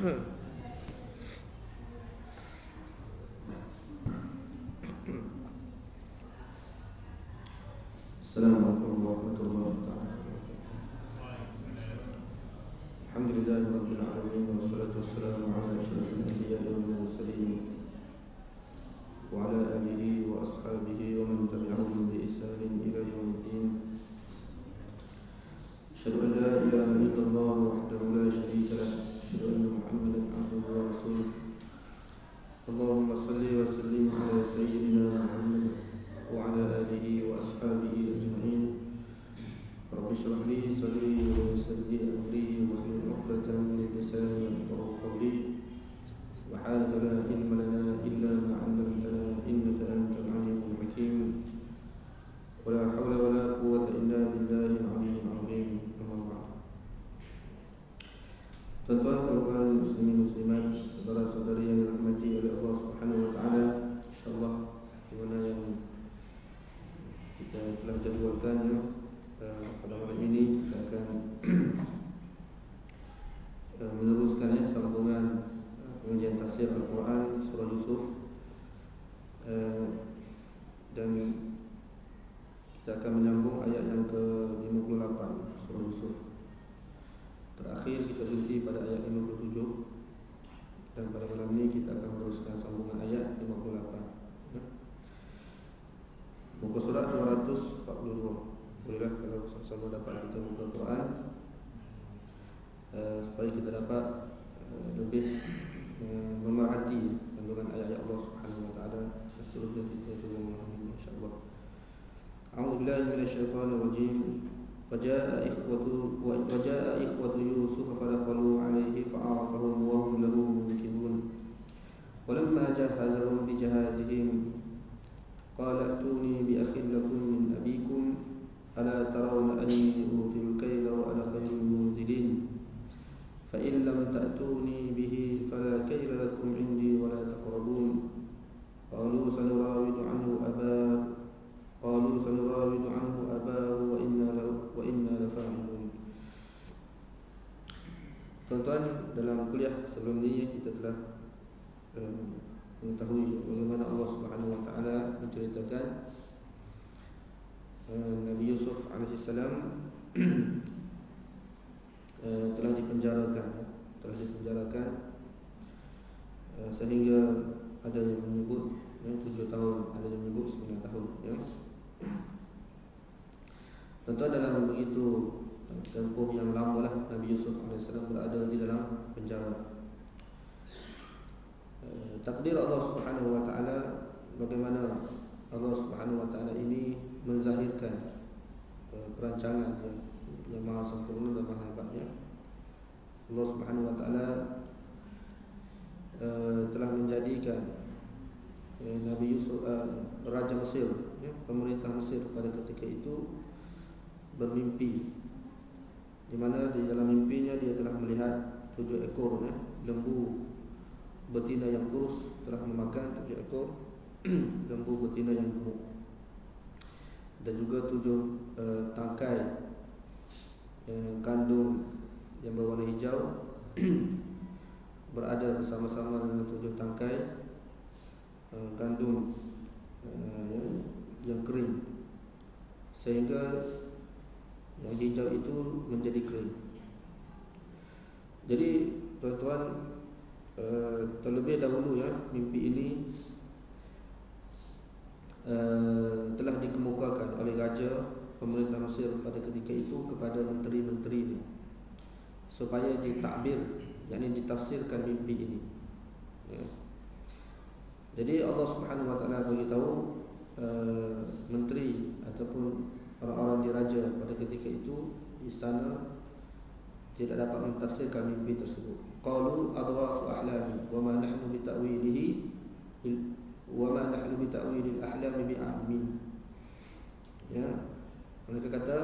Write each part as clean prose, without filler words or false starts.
Assalamualaikum warahmatullahi wabarakatuh. Alhamdulillahi rabbil alamin, wassalatu wassalamu ala asyrafil anbiya'i wal mursalin wa ala alihi wa ashabihi wa man tabi'ahum bi ihsanin ila yaumiddin. Asyhadu an la ilaha illallah wahdahu la syarika lah, asyhadu anna Muhammadan abduhu wa rasuluh. Allahumma salli wa sallim ala sayyidina Muhammad wa ala alihi wa ashabihi ajma'in. Rabbi shrah li sadri wa yassir li amri wahlul 'uqdatam min lisani yafqahu qawli. Subhanaka la ilma lana illa ma 'allamtana innaka antal 'alimul hakim. Wa la hawla wa la quwwata illa billahil 'aliyyil 'azim. Amma ba'd. Tuan-tuan, puan-puan, muslimin muslimat, saudara-saudari yang dirahmati oleh Allah Subhanahu wa taala, insyaallah sebagaimana yang kita telah jadualkan ya, pada malam ini kita akan meneruskan sambungan pengajian tafsir Al-Quran surah Yusuf, dan kita akan menyambung ayat yang ke-58 surah Yusuf. Terakhir kita berhenti pada ayat 57, dan pada malam ini kita akan meneruskan sambungan ayat 58. Muka surat 242. Bolehlah kalau sama-sama dapat kita buka Quran, supaya kita dapat lebih memerhati kandungan ayat-ayat Allah Subhanahu wa taala. Seterusnya kita cuba memahami insya-Allah. A'udzubillahi minasyaitonir rajim. Waja'a ikhwatu Yusuf fadakhalu 'alaihi fa'arafahum wa hum lahu munkirun. Walamma jahazahum bijahazihim qala a'tuni bi akhin lakum min abikum ala tarawna anni ufil kayla wa ana khairul munzilin fa in lam ta'tuni bihi fala kayla lakum 'indi wa la taqrabun. Qalu sanurawidu anhu abahu wa inna lafa'ilun. Tuan-tuan, dalam kuliah sebelum ini kita telah mengetahui bagaimana Allah Subhanahu wa taala menceritakan Nabi Yusuf alaihissalam telah dipenjarakan sehingga ada yang menyebut 7 tahun, ada yang menyebut 9 tahun ya. Tentu dalam begitu tempoh yang lama lah Nabi Yusuf alaihissalam berada di dalam penjara. Takdir Allah Subhanahu wa taala, bagaimana Allah Subhanahu wa taala ini menzahirkan perancangan yang maha sempurna dan maha hebatnya. Allah Subhanahu wa taala telah menjadikan Nabi Yusuf Raja Mesir, pemerintah Mesir pada ketika itu bermimpi, di mana di dalam mimpinya dia telah melihat 7 ekor lembu betina yang kurus telah memakan 7 ekor lembu betina yang gemuk, dan juga 7 tangkai kandung yang berwarna hijau berada bersama-sama dengan 7 tangkai kandung yang kering, sehingga yang hijau itu menjadi kering. Jadi tuan-tuan, terlebih dahulu mimpi ini telah dikemukakan oleh raja pemerintah Mesir pada ketika itu kepada menteri-menterinya supaya ditakbir, yakni ditafsirkan mimpi ini ya. Jadi Allah Subhanahu wa taala beritahu menteri ataupun orang-orang diraja pada ketika itu di istana tidak dapat mentafsirkan mimpi tersebut. Qalu adghathu ahlami wa ma nahnu bita'wilihi ahlami bi'alimin. Ya, mereka kata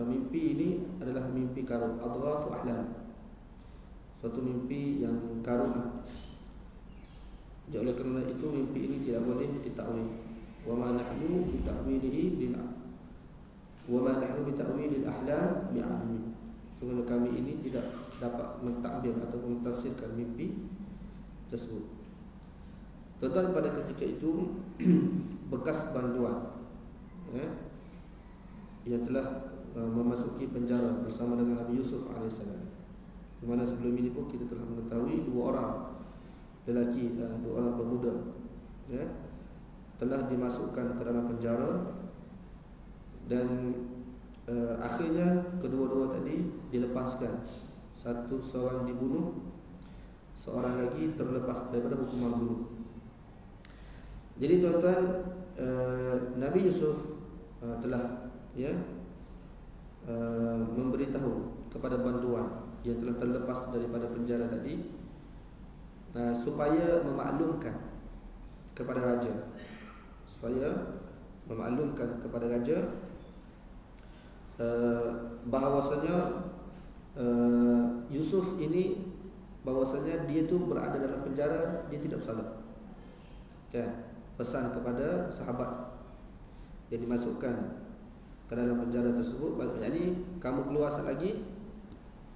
mimpi ini adalah mimpi karun, adghathu ahlam, suatu mimpi yang karun. Jadi oleh kerana itu mimpi ini tidak boleh ditakwil. Wa ma nahnu bita'wilihi wa ma nahnu bita'wilil ahlam bi'alimin. sesungguhnya kami ini tidak dapat mentakbir atau mentafsirkan mimpi tersebut. Tuan-tuan, pada ketika itu bekas banduan yang telah memasuki penjara bersama dengan Nabi Yusuf AS. Di mana sebelum ini pun kita telah mengetahui dua orang lelaki, dua orang pemuda telah dimasukkan ke dalam penjara, dan akhirnya kedua-dua tadi dilepaskan. Seorang dibunuh, seorang lagi terlepas daripada hukuman bunuh. Jadi tuan-tuan, Nabi Yusuf telah memberitahu kepada banduan yang telah terlepas daripada penjara tadi, supaya memaklumkan kepada raja, bahawasanya Yusuf ini, bahawasanya dia tu berada dalam penjara, dia tidak bersalah. Pesan kepada sahabat yang dimasukkan ke dalam penjara tersebut, jadi kamu keluar sekali lagi,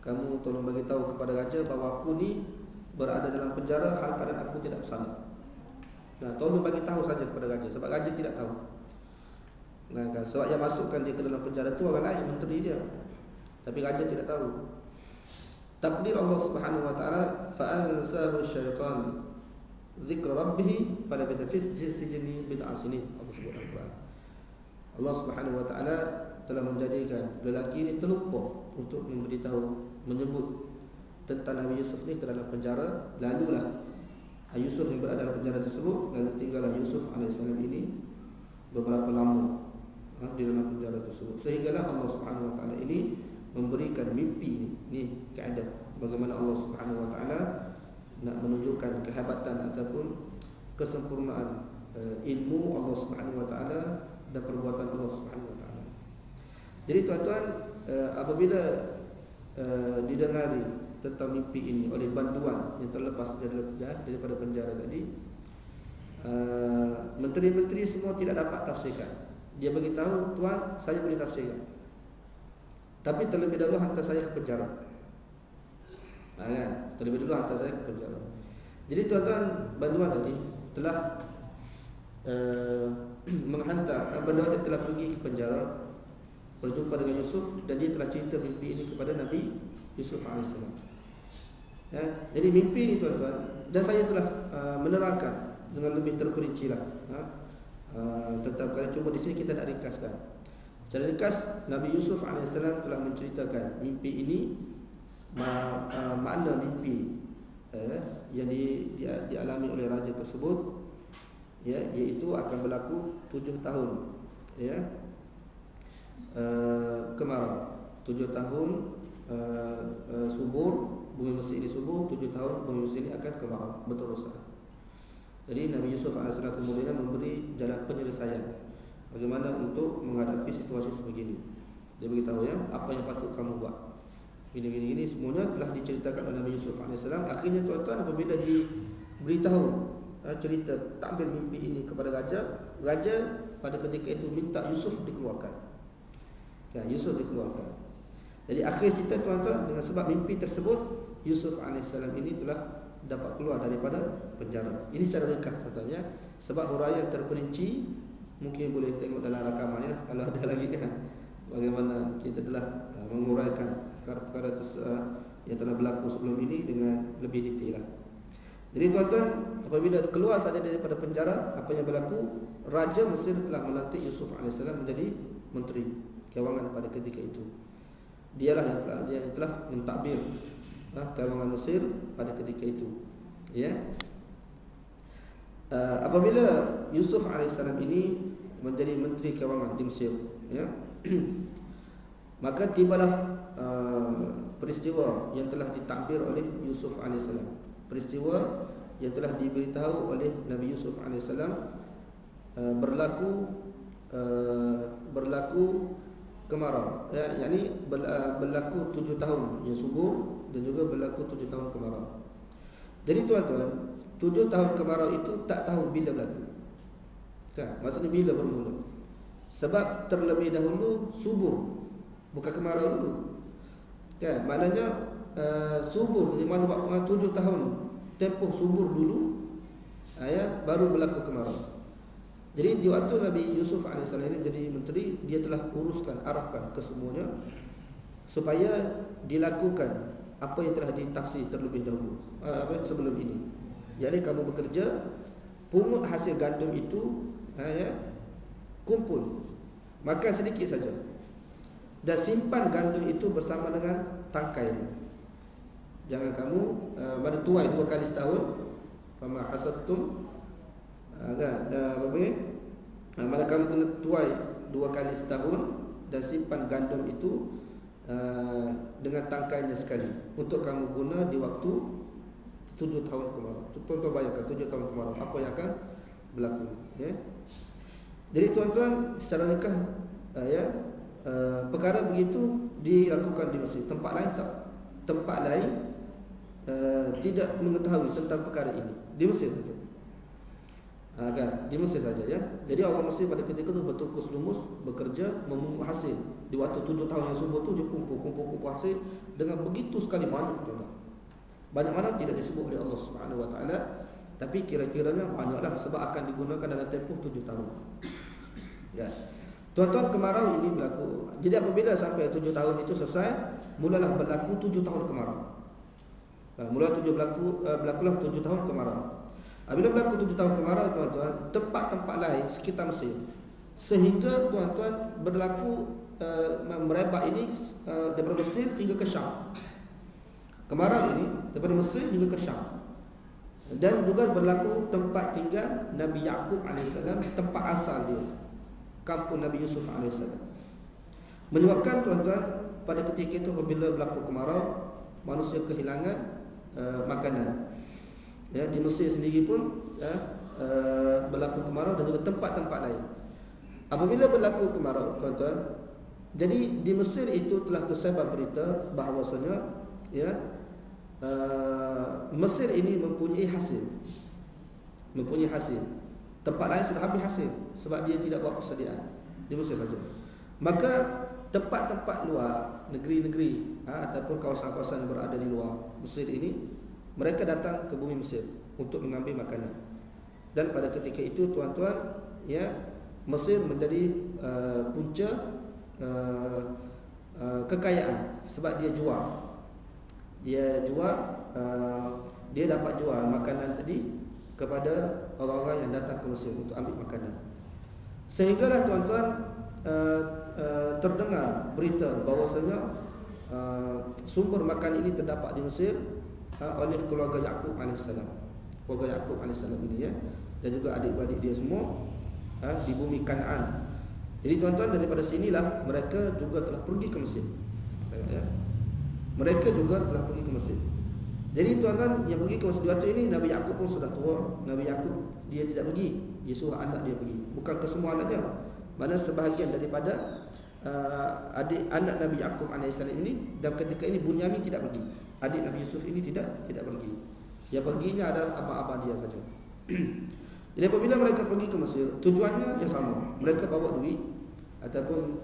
kamu tolong bagi tahu kepada raja bahawa aku ni berada dalam penjara hal keadaan aku tidak bersalah. Tolong bagi tahu saja kepada raja, sebab raja tidak tahu. Sebab yang masukkan dia ke dalam penjara itu orang lain, menteri dia, tapi raja tidak tahu. Takdir Allah Subhanahu wa taala, fa ansahu syaitan dzikra rabbih falabitha fi sijni bid'a sinin. Allah sebut Al-Quran. Allah Subhanahu wa taala telah menjadikan lelaki ini terlupa untuk memberitahu, menyebut tentang Nabi Yusuf ni ke dalam penjara. Lalulah Yusuf yang berada dalam penjara tersebut, lalu tinggallah Yusuf AS ini beberapa lama di dalam penjara tersebut, sehinggalah Allah Subhanahu wa taala ini memberikan mimpi ni kaedah bagaimana Allah Subhanahu wa taala nak menunjukkan kehebatan ataupun kesempurnaan ilmu Allah Subhanahu wa taala dan perbuatan Allah Subhanahu wa taala. Jadi tuan-tuan, apabila didengari tentang mimpi ini oleh banduan yang terlepas daripada penjara tadi, menteri-menteri semua tidak dapat tafsirkan. Dia beritahu, tuan, saya boleh tafsirkan, tapi terlebih dahulu hantar saya ke penjara. Terlebih dahulu hantar saya ke penjara. Jadi tuan-tuan, banduan tadi telah menghantar, banduan telah pergi ke penjara, berjumpa dengan Yusuf, dan dia telah cerita mimpi ini kepada Nabi Yusuf AS. Jadi mimpi ini tuan-tuan, dan saya telah menerangkan dengan lebih terperinci lah tentang perkara, cuma di sini kita nak ringkaskan. Secara ringkas, Nabi Yusuf AS telah menceritakan mimpi ini, makna mimpi yang dialami oleh raja tersebut, iaitu akan berlaku 7 tahun kemarau, 7 tahun subur, bumi Mesir ini subur, 7 tahun bumi Mesir ini akan kemarau berterusan. Jadi Nabi Yusuf AS kemudian memberi jalan penyelesaian bagaimana untuk menghadapi situasi sebegini. Dia beritahu apa yang patut kamu buat. Gini semuanya telah diceritakan oleh Nabi Yusuf AS. Akhirnya tuan-tuan, apabila diberitahu cerita takbir mimpi ini kepada raja pada ketika itu minta Yusuf dikeluarkan. Yusuf dikeluarkan. Jadi akhir cerita tuan-tuan, dengan sebab mimpi tersebut, Yusuf AS ini telah dapat keluar daripada penjara. Ini secara ringkas tuan-tuan, sebab huraian terperinci mungkin boleh tengok dalam rakaman kalau ada lagi bagaimana kita telah menguraikan perkara-perkara yang telah berlaku sebelum ini dengan lebih detail. Jadi tuan-tuan, apabila keluar saja daripada penjara, apa yang berlaku? Raja Mesir telah melantik Yusuf AS menjadi menteri kewangan pada ketika itu. Dialah yang telah mentadbir kewangan Mesir pada ketika itu. Apabila Yusuf AS ini menjadi menteri kewangan di Mesir, maka tibalah peristiwa yang telah ditakbir oleh Yusuf AS. Peristiwa yang telah diberitahu oleh Nabi Yusuf AS berlaku kemarau, yakni berlaku 7 tahun yang subur dan juga berlaku 7 tahun kemarau. Jadi tuan-tuan, 7 tahun kemarau itu tak tahu bila berlaku. Maksudnya bila bermula. Sebab terlebih dahulu subur, bukan kemarau dulu. Kan, maknanya subur, di mana 7 tahun tempoh subur dulu, baru berlaku kemarau. Jadi di waktu Nabi Yusuf AS ini jadi menteri, dia telah uruskan, arahkan kesemuanya supaya dilakukan apa yang telah ditafsir terlebih dahulu, sebelum ini. Jadi kamu bekerja, pungut hasil gandum itu, kumpul, makan sedikit saja, dan simpan gandum itu bersama dengan tangkai. Jangan kamu pada tuai 2 kali setahun. Fama hasadtum, mana kamu kena tuai 2 kali setahun dan simpan gandum itu dengan tangkainya sekali untuk kamu guna di waktu 7 tahun kemarau. Tuan-tuan bayangkan 7 tahun kemarau apa yang akan berlaku, ya. Jadi tuan-tuan, secara nikah, perkara begitu dilakukan di Mesir. Tempat lain tak. Tempat lain tidak mengetahui tentang perkara ini. Di Mesir saja. Kan? Di Mesir saja, ya. Jadi orang Mesir pada ketika itu bertukus lumus, bekerja, memungut hasil. Di waktu 7 tahun yang subur itu dia kumpul hasil dengan begitu sekali banyak, tuan-tuan. Banyak mana tidak disebut oleh Allah Subhanahu Wa Taala, tapi kira-kiranya banyaklah sebab akan digunakan dalam tempoh 7 tahun. Ya. Tuan-tuan, kemarau ini berlaku. Jadi apabila sampai 7 tahun itu selesai, mulalah berlaku 7 tahun kemarau. Berlakulah 7 tahun kemarau. Apabila berlaku 7 tahun kemarau, tuan-tuan, tempat-tempat lain sekitar Mesir, sehingga tuan-tuan berlaku merebak ini daripada Mesir hingga ke Syam. Kemarau ini daripada Mesir hingga ke Syam. Dan juga berlaku tempat tinggal Nabi Yaqub AS, tempat asal dia, kampung Nabi Yusuf AS. Menyebabkan tuan-tuan, pada ketika itu apabila berlaku kemarau, manusia kehilangan makanan. Ya, di Mesir sendiri pun berlaku kemarau dan juga tempat-tempat lain. Apabila berlaku kemarau, tuan-tuan, jadi di Mesir itu telah tersebar berita bahawasanya, Mesir ini mempunyai hasil. Tempat lain sudah habis hasil sebab dia tidak buat persediaan. Di Mesir saja. Maka tempat-tempat luar, negeri-negeri ataupun kawasan-kawasan yang berada di luar Mesir ini, mereka datang ke bumi Mesir untuk mengambil makanan. Dan pada ketika itu, tuan-tuan, Mesir menjadi punca kekayaan sebab dia dapat jual makanan tadi kepada orang-orang yang datang ke Mesir untuk ambil makanan. Sehinggalah tuan-tuan, terdengar berita bahawasanya sumber makan ini terdapat di Mesir oleh keluarga Yaqub AS. Keluarga Yaqub AS ini, dan juga adik-adik dia semua di bumi Kanaan. Jadi tuan-tuan, daripada sinilah mereka juga telah pergi ke Mesir. Mereka juga telah pergi ke Mesir. Jadi tuan-tuan, yang pergi ke Mesir waktu ini, Nabi Yaqub pun sudah tua. Nabi Yaqub dia tidak pergi, dia suruh anak dia pergi. Bukan ke semua anaknya, mana sebahagian daripada anak Nabi Yaqub AS ini. Dan ketika ini Bunyamin tidak pergi, adik Nabi Yusuf ini tidak pergi. Yang perginya adalah abang-abang dia saja. Jadi apabila mereka pergi ke Mesir, tujuannya yang sama. Mereka bawa duit ataupun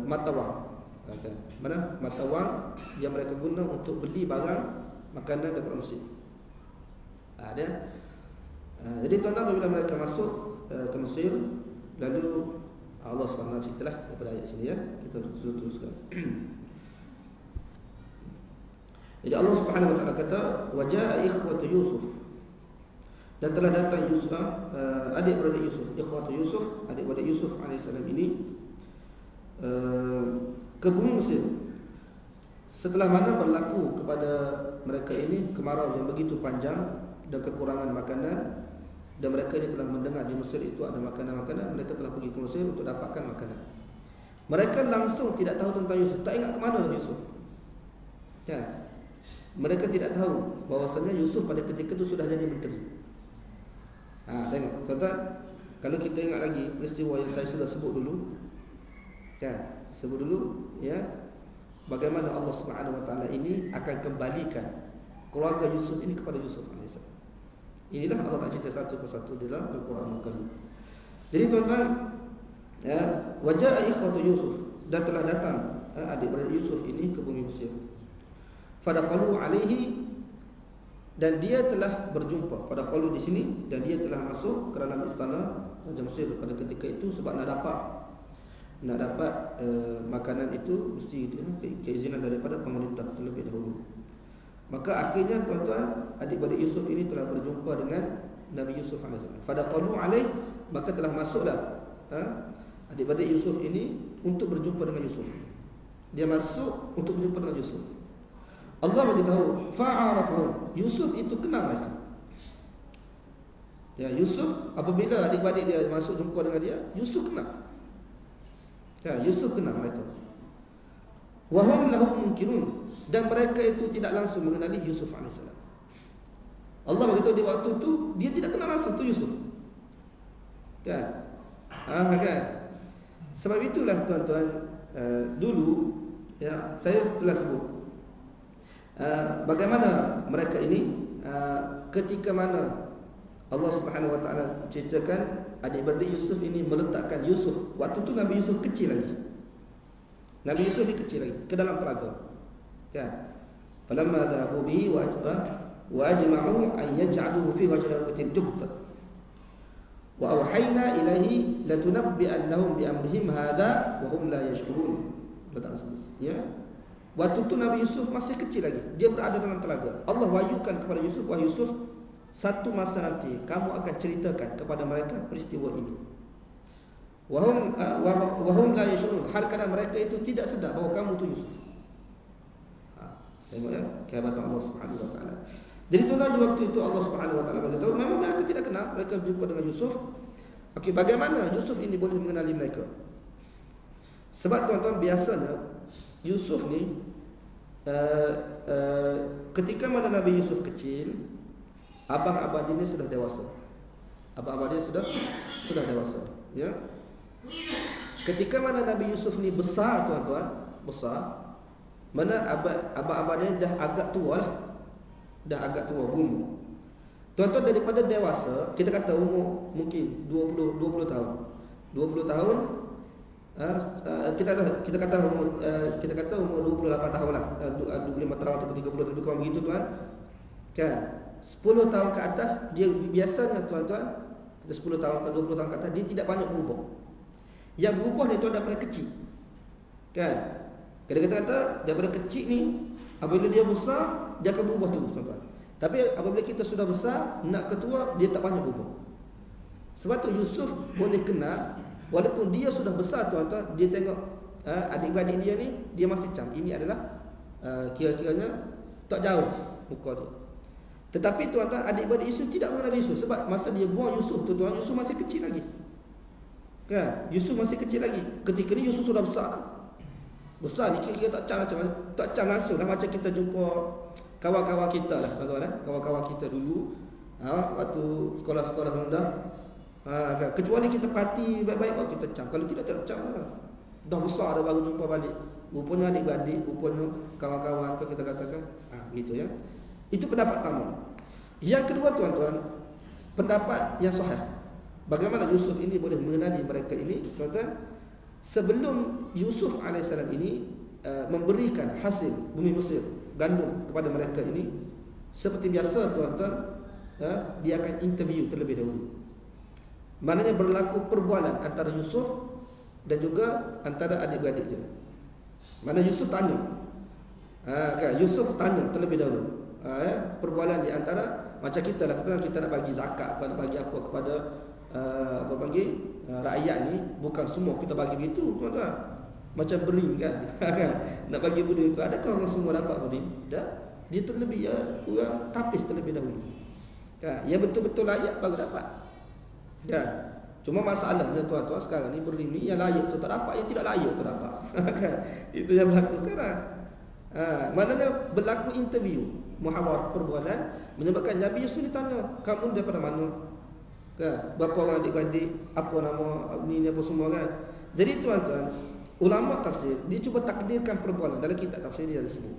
mata wang. Mana mata wang yang mereka guna untuk beli barang makanan daripada Mesir. Jadi tuan-tuan, apabila mereka masuk ke Mesir, lalu Allah SWT ceritalah daripada ayat sini, kita teruskan. Jadi Allah Subhanahu Wa Taala kata, wajaa ikhwatu Yusuf, dan telah datang Yusuf, adik-beradik Yusuf, ikhwatu Yusuf, adik-beradik Yusuf alaihissalam ini ke bumi Mesir. Setelah mana berlaku kepada mereka ini kemarau yang begitu panjang dan kekurangan makanan, dan mereka ini telah mendengar di Mesir itu ada makanan-makanan, mereka telah pergi ke Mesir untuk dapatkan makanan. Mereka langsung tidak tahu tentang Yusuf, tak ingat ke mana Yusuf. Mereka tidak tahu bahawasanya Yusuf pada ketika itu sudah jadi menteri. Tengok, tuan-tuan, kalau kita ingat lagi peristiwa yang saya sudah sebut dulu, bagaimana Allah Subhanahu Wa Taala ini akan kembalikan keluarga Yusuf ini kepada Yusuf AS. Inilah Allah tak cerita satu persatu di dalam Al-Quran Al-Karim. Jadi tuan-tuan, wajaa ikhwatu Yusuf, dan telah datang adik-beradik Yusuf ini ke bumi Mesir. Fadakhalu alaihi, dan dia telah berjumpa. Fadakhalu di sini, dan dia telah masuk ke dalam istana Raja Mesir pada ketika itu sebab nak dapat makanan itu mesti keizinan daripada pemerintah terlebih dahulu. Maka akhirnya tuan-tuan, adik-beradik Yusuf ini telah berjumpa dengan Nabi Yusuf AS. Fadakhalu alaih, maka telah masuklah adik-beradik Yusuf ini untuk berjumpa dengan Yusuf. Dia masuk untuk berjumpa dengan Yusuf. Allah beritahu, fa'arafahum, Yusuf itu kenal mereka. Ya, Yusuf apabila adik-beradik dia masuk jumpa dengan dia, Yusuf kenal. Ya, Yusuf kenal mereka. Wahum lahu munkirun, dan mereka itu tidak langsung mengenali Yusuf AS. Allah beritahu di waktu itu dia tidak kenal langsung tu Yusuf. Kan? Kan? Sebab itulah tuan-tuan, dulu ya saya telah sebut bagaimana mereka ini ketika mana Allah Subhanahu Wa Taala ceritakan adik-beradik Yusuf ini meletakkan Yusuf, waktu tu Nabi Yusuf kecil lagi. Nabi Yusuf ni kecil lagi ke dalam telaga. Ya. Falamma dhahabu bihi wa ajma'u an yaj'aluhu fi ghajratil jubb. Wa awhayna ilaihi latunabbi'annahum bi amrihim hadha wa hum la yash'urun. Ya. Waktu tu Nabi Yusuf masih kecil lagi. Dia berada dalam telaga. Allah wahyukan kepada Yusuf, wahai Yusuf, satu masa nanti kamu akan ceritakan kepada mereka peristiwa ini. Wahum la yashurun, hal kerana mereka itu tidak sedar bahawa kamu tu Yusuf. Tengok ya, kehebatan Allah Subhanahu Wa Taala. Jadi tuan-tuan, di waktu itu Allah Subhanahu Wa Taala beritahu memang mereka tidak kenal, mereka berjumpa dengan Yusuf. Okey, bagaimana Yusuf ini boleh mengenali mereka? Sebab tuan-tuan, biasanya Yusuf ni ketika mana Nabi Yusuf kecil, abang-abang dia sudah dewasa. Abang-abang dia sudah dewasa, ya. Ketika mana Nabi Yusuf ni besar tuan-tuan, besar, mana abang-abang dia dah agak tua lah. Dah agak tua berumur. Tuan-tuan, daripada dewasa, kita kata umur mungkin 20 tahun. 20 tahun kita kata umur 28 tahun lah, 25 tahun atau 30 lebih kurang begitu tuan. Kan? 10 tahun ke atas dia biasanya tuan-tuan, 10 tahun ke 20 tahun ke atas dia tidak banyak berubah. Yang berubah ni tuan daripada kecil. Kan? Kata-kata daripada kecil ni apabila dia besar dia akan berubah terus tuan-tuan. Tapi apabila kita sudah besar nak ketua dia tak banyak berubah. Sebab tu Yusuf boleh kenal walaupun dia sudah besar tuan-tuan, dia tengok adik-beradik dia ni dia masih macam ini adalah kira-kiranya tak jauh muka dia. Tetapi tuan-tuan, adik-beradik Yusuf tidak mengenal Yusuf sebab masa dia buang Yusuf tuan-tuan, Yusuf masih kecil lagi. Kan? Yusuf masih kecil lagi. Ketika ni Yusuf sudah besar. Besar ni kira-kira tak cam langsung lah macam kita jumpa kawan-kawan kita lah tuan-tuan. Kawan-kawan kita dulu waktu sekolah-sekolah rendah. Kecuali kita perhati baik-baik baru kita cam. Kalau tidak cam lah. Dah besar dah baru jumpa balik. Rupanya adik-beradik, rupanya kawan-kawan tu kita katakan. Gitu ya. Itu pendapat pertama. Yang kedua tuan-tuan, pendapat yang sahih. Bagaimana Yusuf ini boleh mengenali mereka ini tuan-tuan? Sebelum Yusuf AS ini memberikan hasil bumi Mesir, gandum kepada mereka ini, seperti biasa tuan-tuan, dia akan interview terlebih dahulu. Maknanya berlaku perbualan antara Yusuf dan juga antara adik-beradik dia. Mana Yusuf tanya, kan? Yusuf tanya terlebih dahulu. Perbualan di antara macam kita lah, kita nak bagi zakat atau nak bagi apa kepada rakyat ni, bukan semua kita bagi begitu tuan-tuan. Macam beri kan. Nak bagi beri itu, adakah orang semua dapat beri? Tak. Dia terlebih orang tapis terlebih dahulu. Kan? Yang betul-betul layak baru dapat. Kan? Cuma masalahnya tuan-tuan sekarang ni beri ni yang layak tu tak dapat, yang tidak layak tu dapat. Kan? Itu yang berlaku sekarang. Maknanya berlaku interview, muhawarah perbualan, menyebabkan Nabi Yusuf ditanya, kamu daripada mana? Kan? Berapa orang adik-beradik, apa nama ni apa semua kan. Jadi tuan-tuan, ulama tafsir dia cuba takdirkan perbualan dalam kitab tafsir dia sebut.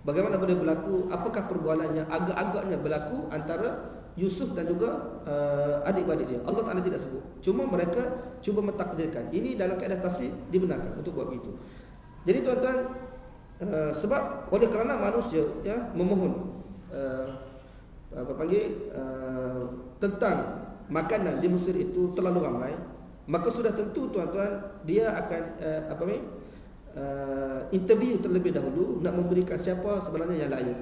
Bagaimana boleh berlaku, apakah perbualan yang agak-agaknya berlaku antara Yusuf dan juga adik-beradik dia. Allah Ta'ala tidak sebut. Cuma mereka cuba mentakdirkan. Ini dalam kaedah tafsir dibenarkan untuk buat begitu. Jadi tuan-tuan, sebab oleh kerana manusia ya memohon tentang makanan di Mesir itu terlalu ramai, maka sudah tentu tuan-tuan dia akan interview terlebih dahulu nak memberikan siapa sebenarnya yang layak.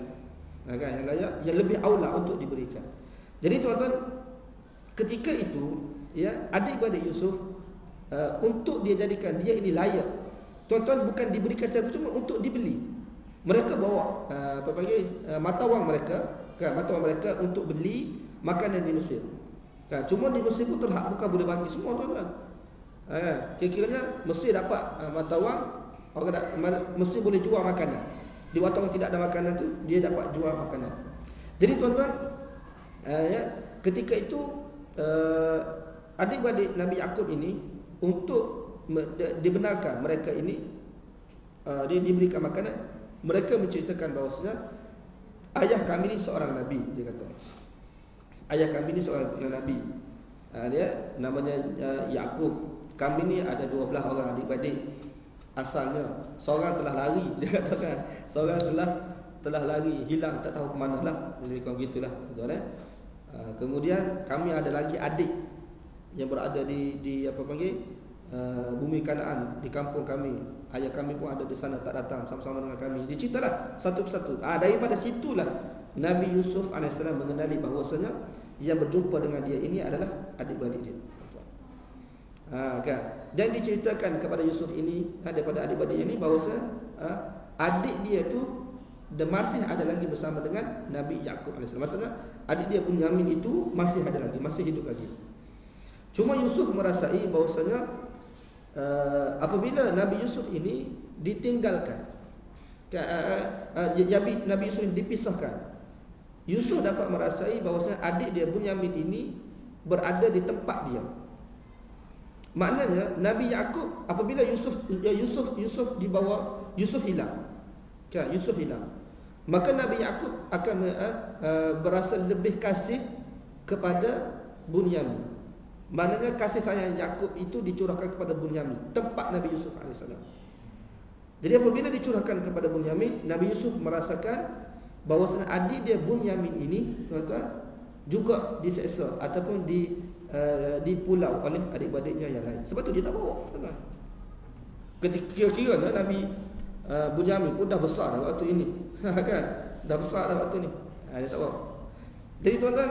Kan, yang layak, yang lebih aula untuk diberikan. Jadi tuan-tuan, ketika itu ya adik-beradik Yusuf untuk dia jadikan dia ini layak, tuan-tuan, bukan diberikan secara cuma untuk dibeli. Mereka bawa mata wang mereka, kan, mata wang mereka untuk beli makanan di Mesir. Kan, cuma di Mesir pun terhad, bukan boleh bagi semua tuan-tuan. Kira-kiranya Mesir dapat mata wang, Mesir boleh jual makanan. Di waktu orang tidak ada makanan tu, dia dapat jual makanan. Jadi tuan-tuan, ketika itu adik-beradik Nabi Yaqub ini untuk dibenarkan mereka ini dia diberikan makanan, mereka menceritakan bahawasanya ayah kami ni seorang nabi. Dia kata ayah kami ni seorang nabi, dia namanya Yaqub. Kami ni ada 12 orang adik-beradik. Asalnya seorang telah lari, dia katakan seorang telah lari, hilang, tak tahu ke mana lah. Jadi kau gitulah, betul eh? Kemudian kami ada lagi adik yang berada di bumi Kanaan, di kampung kami. Ayah kami pun ada di sana, tak datang sama-sama dengan kami. Diceritalah satu persatu. Daripada situlah Nabi Yusuf AS mengenali bahawasanya yang berjumpa dengan dia ini adalah adik-beradik dia. Kan? Dan diceritakan kepada Yusuf ini, daripada adik-beradik ini, bahawasanya adik dia tu dan masih ada lagi bersama dengan Nabi Yaqub AS. Maksudnya adik dia Bunyamin itu masih ada lagi, masih hidup lagi. Cuma Yusuf merasai bahawasanya apabila Nabi Yusuf ini ditinggalkan, Nabi Yusuf ini dipisahkan, Yusuf dapat merasai bahawasanya adik dia Bunyamin ini berada di tempat dia. Maknanya Nabi Yaqub apabila Yusuf dibawa, Yusuf hilang. Kan, Yusuf hilang. Maka Nabi Yaqub akan berasa lebih kasih kepada Bunyamin. Maknanya kasih sayang Yaqub itu dicurahkan kepada Bunyamin, tempat Nabi Yusuf AS. Jadi apabila dicurahkan kepada Bunyamin, Nabi Yusuf merasakan bahawasanya adik dia Bunyamin ini, tuan-tuan, juga diseksa ataupun dipulau oleh adik-beradiknya yang lain. Sebab tu dia tak bawa. Kira-kira Nabi Bunyamin pun dah besar dah waktu ini. Kan? Dah besar dah waktu ni. Dia tak bawa. Jadi tuan-tuan,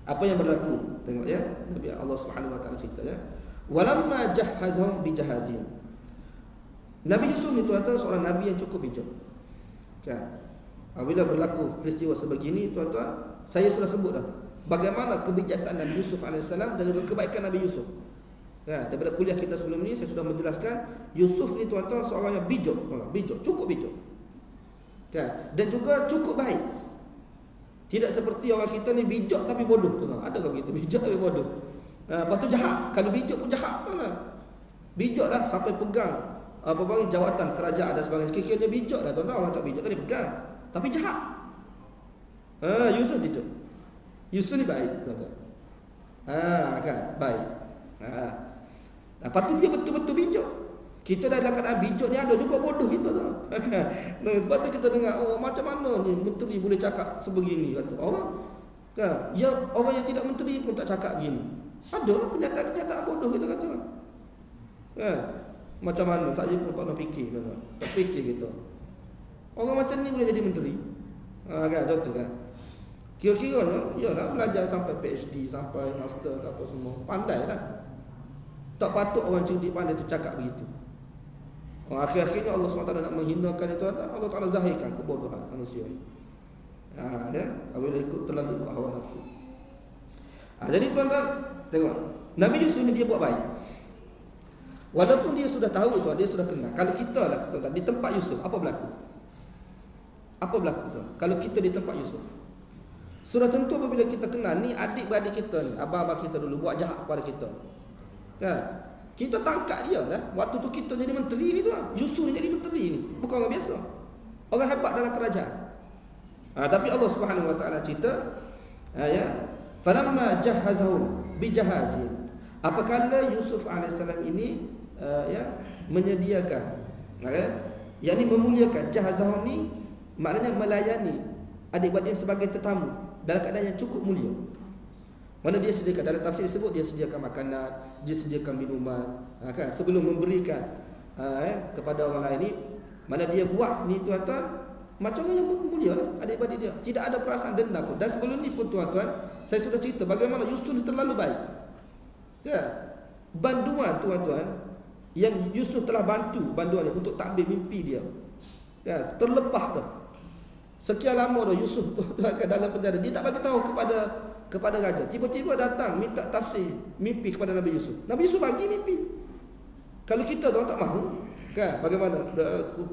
apa yang berlaku? Tengok ya, Nabi Allah Subhanahu Wa Taala cerita ya. Walamma jahhazhum bijahazin. Nabi Yusuf ni tuan-tuan seorang nabi yang cukup bijak. Kan? Apabila berlaku peristiwa sebegini, tuan-tuan, saya sudah sebut dah bagaimana kebijaksanaan Nabi Yusuf AS dan juga kebaikan Nabi Yusuf. Daripada kuliah kita sebelum ni saya sudah menjelaskan Yusuf ni tuan-tuan seorang yang bijak, cukup bijak. Dan juga cukup baik. Tidak seperti orang kita ni bijak tapi bodoh, tuan. Ada ke begitu? Bijak tapi bodoh. Lepas tu jahat. Kalau bijak pun jahat, tuan. Bijak dah sampai pegang jawatan kerajaan dan sebagainya. Kira-kiranya bijak dah, tuan. Orang tak bijak kan dia pegang, tapi jahat. Yusuf tidak. Yusuf ni baik, tuan-tuan. Kan? Baik. Lepas tu dia betul-betul bijak. Kita dah dalam keadaan bijak ni, ada juga bodoh kita tu. Sebab tu kita dengar, macam mana ni menteri boleh cakap sebegini, kata orang. Kan? Ya, orang yang tidak menteri pun tak cakap gini. Ada lah kenyataan-kenyataan bodoh kita kata. Kan? Macam mana saya pun tak nak fikir, tuan. Tak fikir kita. Orang macam ni boleh jadi menteri. Kan, contoh kan. Kira-kiranya, yalah belajar sampai PhD, sampai master ke apa semua. Pandai lah. Tak patut orang cerdik pandai tu cakap begitu. Akhir-akhirnya Allah SWT nak menghinakan itu, Allah Ta'ala zahirkan kebodohan manusia. Apabila terlalu ikut hawa nafsu. Jadi tuan-tuan, tengok Nabi Yusuf ni dia buat baik. Walaupun dia sudah tahu tu, dia sudah kenal. Kalau kita lah tuan-tuan, di tempat Yusuf, apa berlaku? Apa berlaku tuan? Kalau kita di tempat Yusuf, sudah tentu apabila kita kenal ni adik-beradik kita ni, abang-abang kita dulu buat jahat kepada kita, kan? Kita tangkap dia lah. Waktu tu kita jadi menteri ni tuan. Yusuf ni jadi menteri ni, bukan orang biasa, orang hebat dalam kerajaan. Tapi Allah Subhanahu Wa Taala cerita Ya, falamma jahazahum bijahazihim, apabila Yusuf alaihissalam ini ya menyediakan, yakni memuliakan. Jahazahum ni maknanya melayani adik-beradik sebagai tetamu dalam keadaan yang cukup mulia. Mana dia sediakan, dalam tafsir disebut dia sediakan makanan, dia sediakan minuman, kan, sebelum memberikan kepada orang lain ni. Mana dia buat ni tuan-tuan macam orang yang mulia lah, adik-beradik dia. Tidak ada perasaan dendam pun. Dan sebelum ni pun tuan-tuan, saya sudah cerita bagaimana Yusuf ni terlalu baik. Ya. Banduan tuan-tuan yang Yusuf telah bantu banduan untuk takbir mimpi dia. Ya, terlepas dah. Sekian lama dah Yusuf tuan-tuan dalam penjara. Dia tak bagi tahu kepada raja. Tiba-tiba datang minta tafsir mimpi kepada Nabi Yusuf. Nabi Yusuf bagi mimpi. Kalau kita orang tak mahu, kan, bagaimana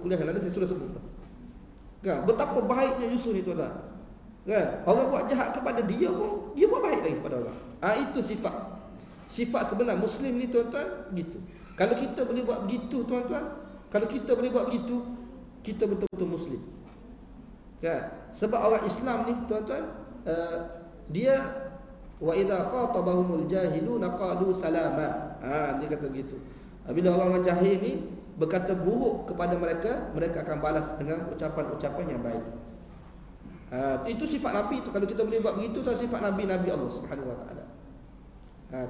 kuliah yang lalu saya sudah sebut. Kan, betapa baiknya Yusuf ni tuan-tuan. Kan, orang buat jahat kepada dia pun dia buat baik lagi kepada orang. Itu sifat sebenar Muslim ni tuan-tuan, gitu. Kalau kita boleh buat begitu tuan-tuan, kalau kita boleh buat begitu, kita betul-betul Muslim. Kan? Sebab orang Islam ni tuan-tuan, dia wa idza khatabahumul jahiluna qalu salama. Dia kata begitu. Bila orang-orang jahil ni berkata buruk kepada mereka, mereka akan balas dengan ucapan-ucapan yang baik. Itu sifat Nabi tu. Kalau kita boleh buat begitu, tu sifat Nabi-Nabi Allah Subhanahu Wa Taala.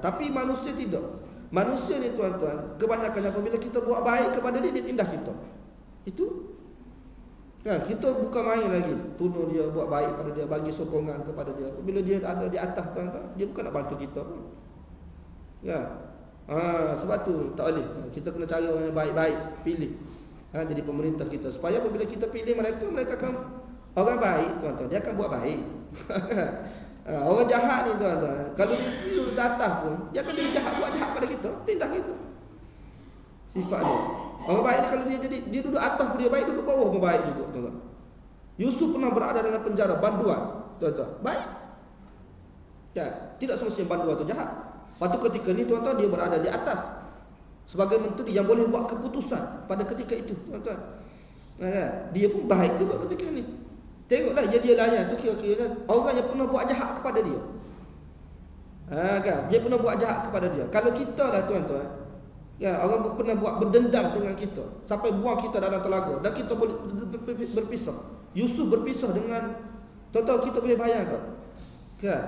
Tapi manusia tidak. Manusia ni tuan-tuan, kebanyakan apabila kita buat baik kepada dia, dia tindas kita. Itu kita bukan main lagi tuduh dia buat baik pada dia, bagi sokongan kepada dia. Bila dia ada di atas tuan-tuan, dia bukan nak bantu kita pun. Sebab tu tak boleh. Kita kena cari orang yang baik-baik, pilih. Jadi pemerintah kita, supaya apabila kita pilih mereka akan orang baik tuan-tuan, dia akan buat baik. Orang jahat ni tuan-tuan, kalau dia duduk di atas pun, dia akan jadi jahat, buat jahat pada kita, tindas kita. Sifat dia. Orang baik ni kalau dia duduk atas pun dia baik, duduk bawah pun baik juga tuan-tuan. Yusuf pernah berada dalam penjara banduan tuan-tuan, baik. Tidak semestinya banduan tu jahat. Lepas tu ketika ni tuan-tuan, dia berada di atas sebagai menteri yang boleh buat keputusan pada ketika itu tuan-tuan. Dia pun baik juga ketika ni. Tengoklah dia layan tu, kira-kira orang yang pernah buat jahat kepada dia. Kan? Dia pernah buat jahat kepada dia. Kalau kita lah tuan-tuan, orang pernah buat berdendam dengan kita sampai buang kita dalam telaga dan kita boleh berpisah. Yusuf berpisah dengan tuan-tuan, kita boleh bayangkan. Kan?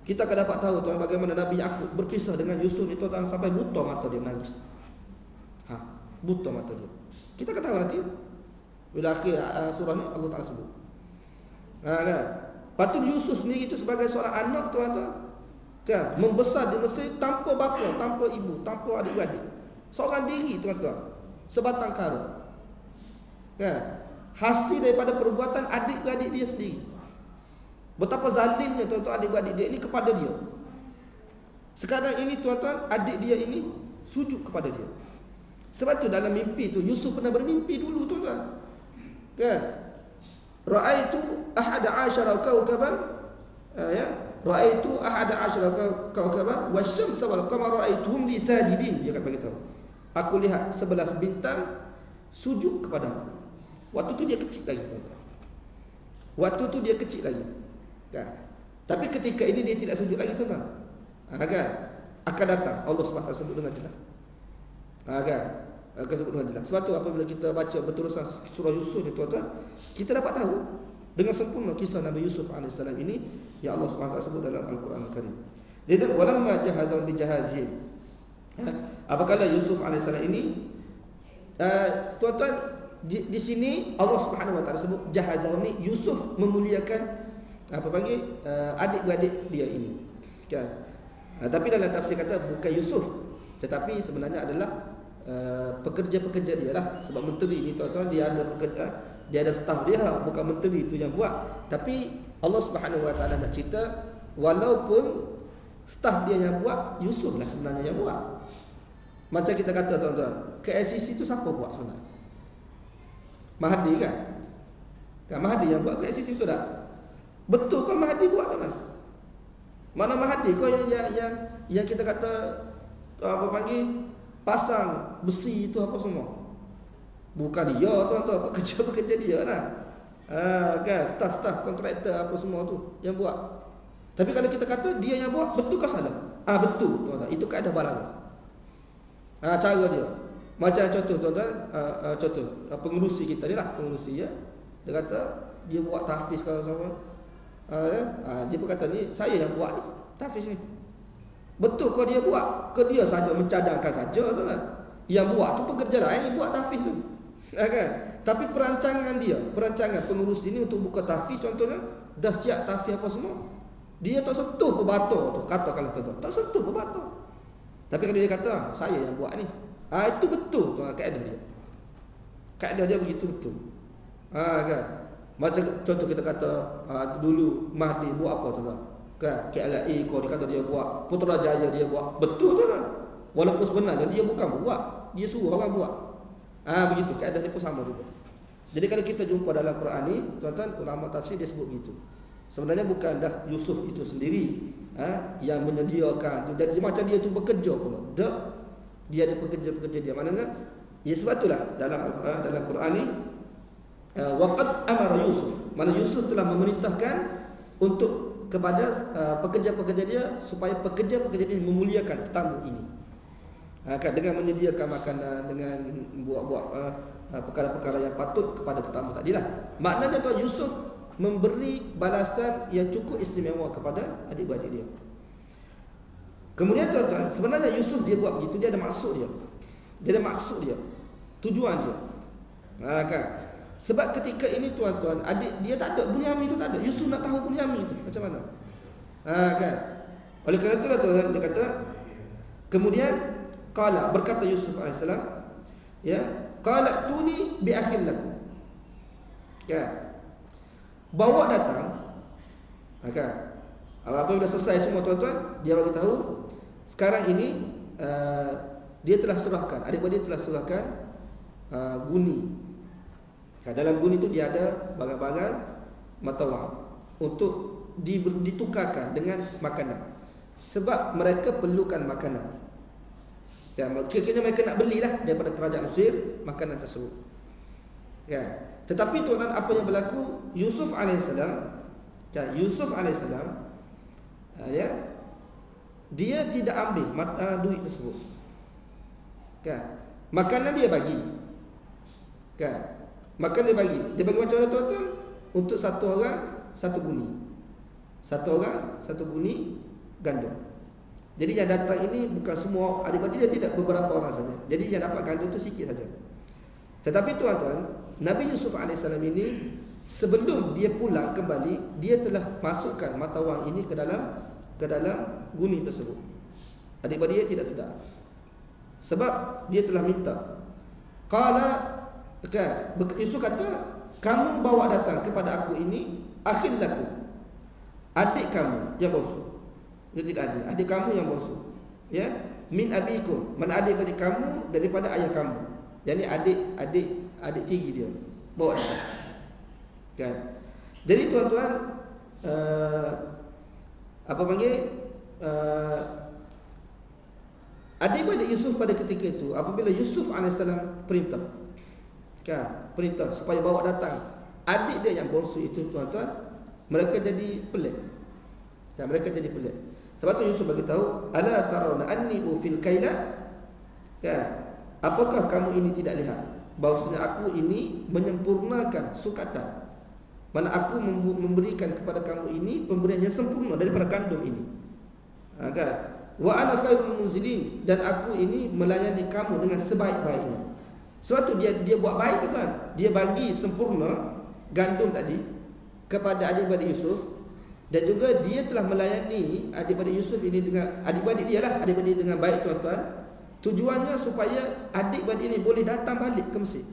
Kita akan dapat tahu tuan bagaimana Nabi Yaqub berpisah dengan Yusuf ni tuan-tuan, sampai buta mata dia menangis. Buta mata dia. Kita akan tahu nanti bila akhir surah ni Allah Taala sebut. Kan? Patut Yusuf sendiri itu sebagai seorang anak tuan-tuan, kan, membesar di Mesir tanpa bapa, tanpa ibu, tanpa adik-beradik. Seorang diri tuan-tuan, sebatang kara. Kan? Hasil daripada perbuatan adik-beradik dia sendiri. Betapa zalimnya tuan-tuan adik-beradik dia ini kepada dia. Sekarang ini tuan-tuan, adik dia ini sujud kepada dia. Sebab tu dalam mimpi tu Yusuf pernah bermimpi dulu tuan-tuan. Kan? Ra'aitu ahada asyara kawkaban, ra'aitu ahada asyara kawkaban wasyamsa wal qamara ra'aituhum li sajidin. Dia kata begitu. Aku lihat 11 bintang sujud kepada aku. Waktu tu dia kecil lagi tuan-tuan. Waktu tu dia kecil lagi. Kan? Tapi ketika ini dia tidak sujud lagi tuan-tuan. Kan? Akan datang Allah SWT sebut dengan jelas. Kan? Akan sebut dengan jelas. Sebab tu apabila kita baca berterusan surah Yusuf ni tuan-tuan, kita dapat tahu dengan sempurna kisah Nabi Yusuf AS ini yang Allah SWT sebut dalam Al-Quran Al-Karim. Dia kata walamma jahazahum bijahazihim. Apabila Yusuf AS ini tuan-tuan, di sini Allah Subhanahu Wa Taala sebut jahazahum ni, Yusuf memuliakan adik-beradik dia ini. Kan? Tapi dalam tafsir kata bukan Yusuf, tetapi sebenarnya adalah pekerja-pekerja dia lah. Sebab menteri ni tuan-tuan, dia ada pekerja, dia ada staf dia, bukan menteri itu yang buat. Tapi Allah Subhanahu Wa Taala nak cerita, walaupun staf dia yang buat, Yusuf lah sebenarnya yang buat. Macam kita kata tuan-tuan, KLCC itu siapa buat sebenarnya? Mahdi kan? Kan Mahdi yang buat KLCC itu tak? Betul kan Mahdi buat tuan-tuan? Mana Mahdi kau yang kita kata pasang besi itu apa semua? Bukan dia tuan-tuan, pekerja dia lah. Kan, staf-staf kontraktor apa semua tu yang buat. Tapi kalau kita kata dia yang buat, betul ke salah? Betul, tuan-tuan. Itu kaedah balarang. Cara dia. Macam contoh, tuan-tuan, contoh pengurusi kita ni lah, pengurusi ya. Dia kata dia buat tahfiz kalau sama. Dia berkata ni saya yang buat ni, tahfiz ni. Betul kalau dia buat, ke dia saja mencadangkan saja, tuan-tuan. Yang buat tu pekerja lain yang buat tahfiz tu. Kan? Tapi perancangan dia, perancangan pengurus ini untuk buka tahfiz contohnya, dah siap tahfiz apa semua. Dia tak sentuh pembatal tu, katakanlah tuan-tuan, tak sentuh pembatal. Tapi kalau dia kata saya yang buat ni, itu betul tuan, kaedah dia. Kaedah dia begitu betul. Kan? Macam contoh kita kata dulu Mahdi buat apa tuan-tuan? Kan? KLA kau dia kata dia buat, Putrajaya dia buat. Betul tuan-tuan. Walaupun sebenarnya dia bukan buat, dia suruh orang buat. Begitu, keadaan dia pun sama juga. Jadi kalau kita jumpa dalam Quran ni, tuan-tuan, ulama tafsir dia sebut begitu. Sebenarnya bukan dah Yusuf itu sendiri yang menyediakan tu. Dan macam dia tu bekerja pula. Tak, dia ada pekerja-pekerja dia. Maknanya, ya sebab itulah dalam Quran ni waqad amara Yusuf. Mana Yusuf telah memerintahkan untuk kepada pekerja-pekerja dia supaya pekerja-pekerja dia memuliakan tetamu ini. Dengan menyediakan makanan, dengan buat-buat perkara-perkara yang patut kepada tetamu tadilah. Maknanya Tuan Yusuf memberi balasan yang cukup istimewa kepada adik-beradik dia. Kemudian tuan-tuan, sebenarnya Yusuf dia buat begitu, dia ada maksud dia. Dia ada maksud dia, tujuan dia. Kan? Sebab ketika ini tuan-tuan, adik dia tak ada, Bunyamin itu tak ada. Yusuf nak tahu Bunyamin itu macam mana. Kan? Oleh kerana itulah tuan-tuan, dia kata, kemudian qala, berkata Yusuf AS, ya, qala tuni bi akhil lakum. Ya. Bawa datang. Kan? Apabila selesai semua tuan-tuan, dia bagi tahu sekarang ini dia telah serahkan, adik-beradik telah serahkan guni. Dalam guni itu dia ada barang-barang mata wang untuk ditukarkan dengan makanan. Sebab mereka perlukan makanan. Kira-kira mereka nak belilah daripada kerajaan Mesir makanan tersebut. Tetapi tuan-tuan, apa yang berlaku? Yusuf AS, Yusuf AS, dia tidak ambil duit tersebut. Makanan dia bagi. Makanan dia bagi. Dia bagi macam mana tuan-tuan? Untuk satu orang satu guni. Satu orang satu guni gandum. Jadi yang datang ini bukan semua adik-adik dia, tidak, beberapa orang saja. Jadi yang dapat gandum itu sikit saja. Tetapi tuan-tuan, Nabi Yusuf AS ini sebelum dia pulang kembali, dia telah masukkan mata wang ini ke dalam guni tersebut. Adik-adik dia tidak sedar. Sebab dia telah minta. Qala, Yusuf kata, kamu bawa datang kepada aku ini akhil lakum, adik kamu yang bosok. Dia tidak adik, adik kamu yang bosok. Ya, min abikum, mana adik-adik kamu daripada ayah kamu. Jadi adik tiri dia bawa datang. Kan? Jadi tuan-tuan, apa panggil, adik-adik Yusuf pada ketika itu, apabila Yusuf AS perintah, perintah supaya bawa datang adik dia yang bongsu itu, tuan-tuan, mereka jadi pelik. Mereka jadi pelik. Sebab tu Yusuf bagi tahu, ala tarawna anni ufil kaila. Apakah kamu ini tidak lihat bahawasanya aku ini menyempurnakan sukatan? Mana aku memberikan kepada kamu ini pemberian yang sempurna daripada gandum ini. Wa ana khairul munzilin, dan aku ini melayani kamu dengan sebaik-baiknya. Sebab tu dia buat baik kan? Dia bagi sempurna gandum tadi kepada adik-adik Yusuf, dan juga dia telah melayani adik-adik Yusuf ini dengan adik-adik dia lah, adik-adik dengan baik tuan-tuan. Tujuannya supaya adik-adik ini boleh datang balik ke Mesir.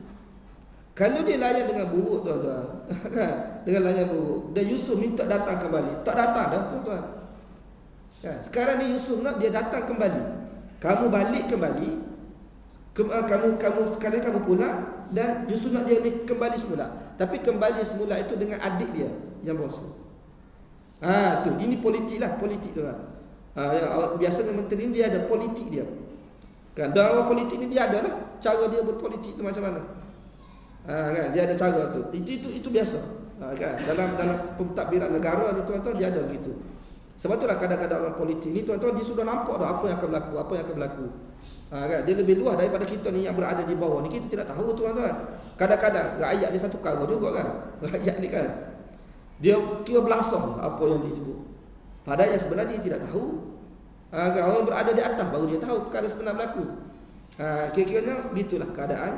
Kalau dia layan dengan buruk tuan-tuan, dengan layan buruk, dan Yusuf minta datang kembali, tak datang dah tuan-tuan. Sekarang ni Yusuf nak dia datang kembali. Kamu balik kembali, kamu pulang, dan Yusuf nak dia ni kembali semula. Tapi kembali semula itu dengan adik dia yang bongsu. Tu ini politik lah, politik tuan. Biasanya menteri ni dia ada politik dia. Kan, dalam politik ni dia ada lah cara dia berpolitik tu macam mana. Kan, dia ada cara tu. Itu biasa. Kan, dalam pentadbiran negara ni tuan-tuan, dia ada begitu. Sebab itulah kadang-kadang orang politik ni tuan-tuan, dia sudah nampak dah apa yang akan berlaku, apa yang akan berlaku. Kan? Dia lebih luas daripada kita ni yang berada di bawah ni. Kita tidak tahu tuan-tuan. Kadang-kadang rakyat ni satu cara juga kan. Rakyat ni kan, dia kira belasah apa yang disebut, padahal yang sebenarnya dia tidak tahu. Kan? Orang yang berada di atas baru dia tahu perkara sebenar berlaku. Kira-kiranya begitulah keadaan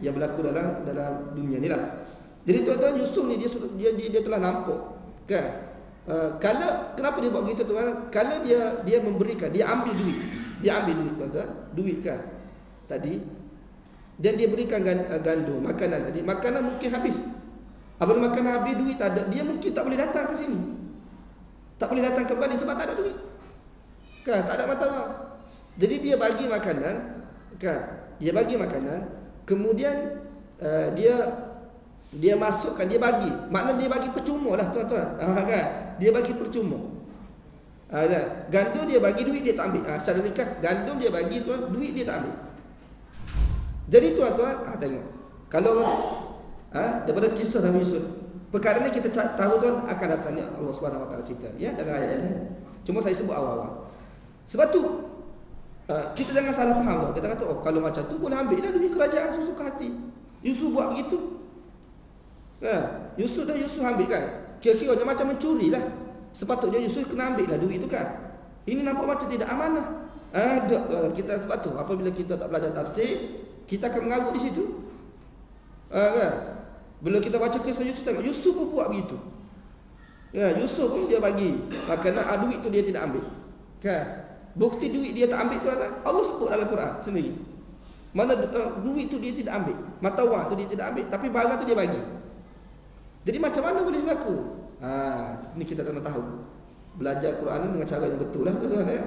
yang berlaku dalam dunia ni lah. Jadi tuan-tuan, Yusuf ni dia telah nampak kan. Kalau kenapa dia buat begitu tuan? Kalau dia memberikan, dia ambil duit tuan-tuan, duit kan tadi, dan dia berikan gandum, makanan tadi, makanan mungkin habis. Apabila makanan habis, duit tak ada, dia mungkin tak boleh datang ke sini, tak boleh datang kembali sebab tak ada duit kan, tak ada mata wang. Jadi dia bagi makanan kan, dia bagi makanan, kemudian dia masukkan, dia bagi, maknanya dia bagi percuma lah tuan-tuan. Kan? Dia bagi percuma. Gandum dia bagi, duit dia tak ambil. Secara nikah, gandum dia bagi tuan, duit dia tak ambil. Jadi tuan-tuan, tengok. Kalau daripada kisah Nabi Yusuf, perkara ni kita tahu tuan akan datangnya Allah Subhanahu Wa Taala cerita ya dalam ayat ini. Cuma saya sebut awal-awal. Sebab tu kita jangan salah faham tuan. Kita kata kalau macam tu boleh ambil lah duit kerajaan sesuka hati. Yusuf buat begitu. Yusuf ambil kan, kira-kira macam mencuri lah. Sepatutnya Yusuf kena ambil lah duit itu kan. Ini nampak macam tidak amanah. Kita sebab tu apabila kita tak belajar tafsir, kita akan mengarut di situ. Kan? Bila kita baca kisah Yusuf, tengok Yusuf pun buat begitu. Yusuf pun dia bagi makanan, duit tu dia tidak ambil. Kan? Bukti duit dia tak ambil tu Allah sebut dalam Quran sendiri. Mana duit tu dia tidak ambil, mata wang tu dia tidak ambil, tapi barang tu dia bagi. Jadi macam mana boleh berlaku? Ini kita kena tahu. Belajar Quran ni dengan cara yang betul lah tuan-tuan ya.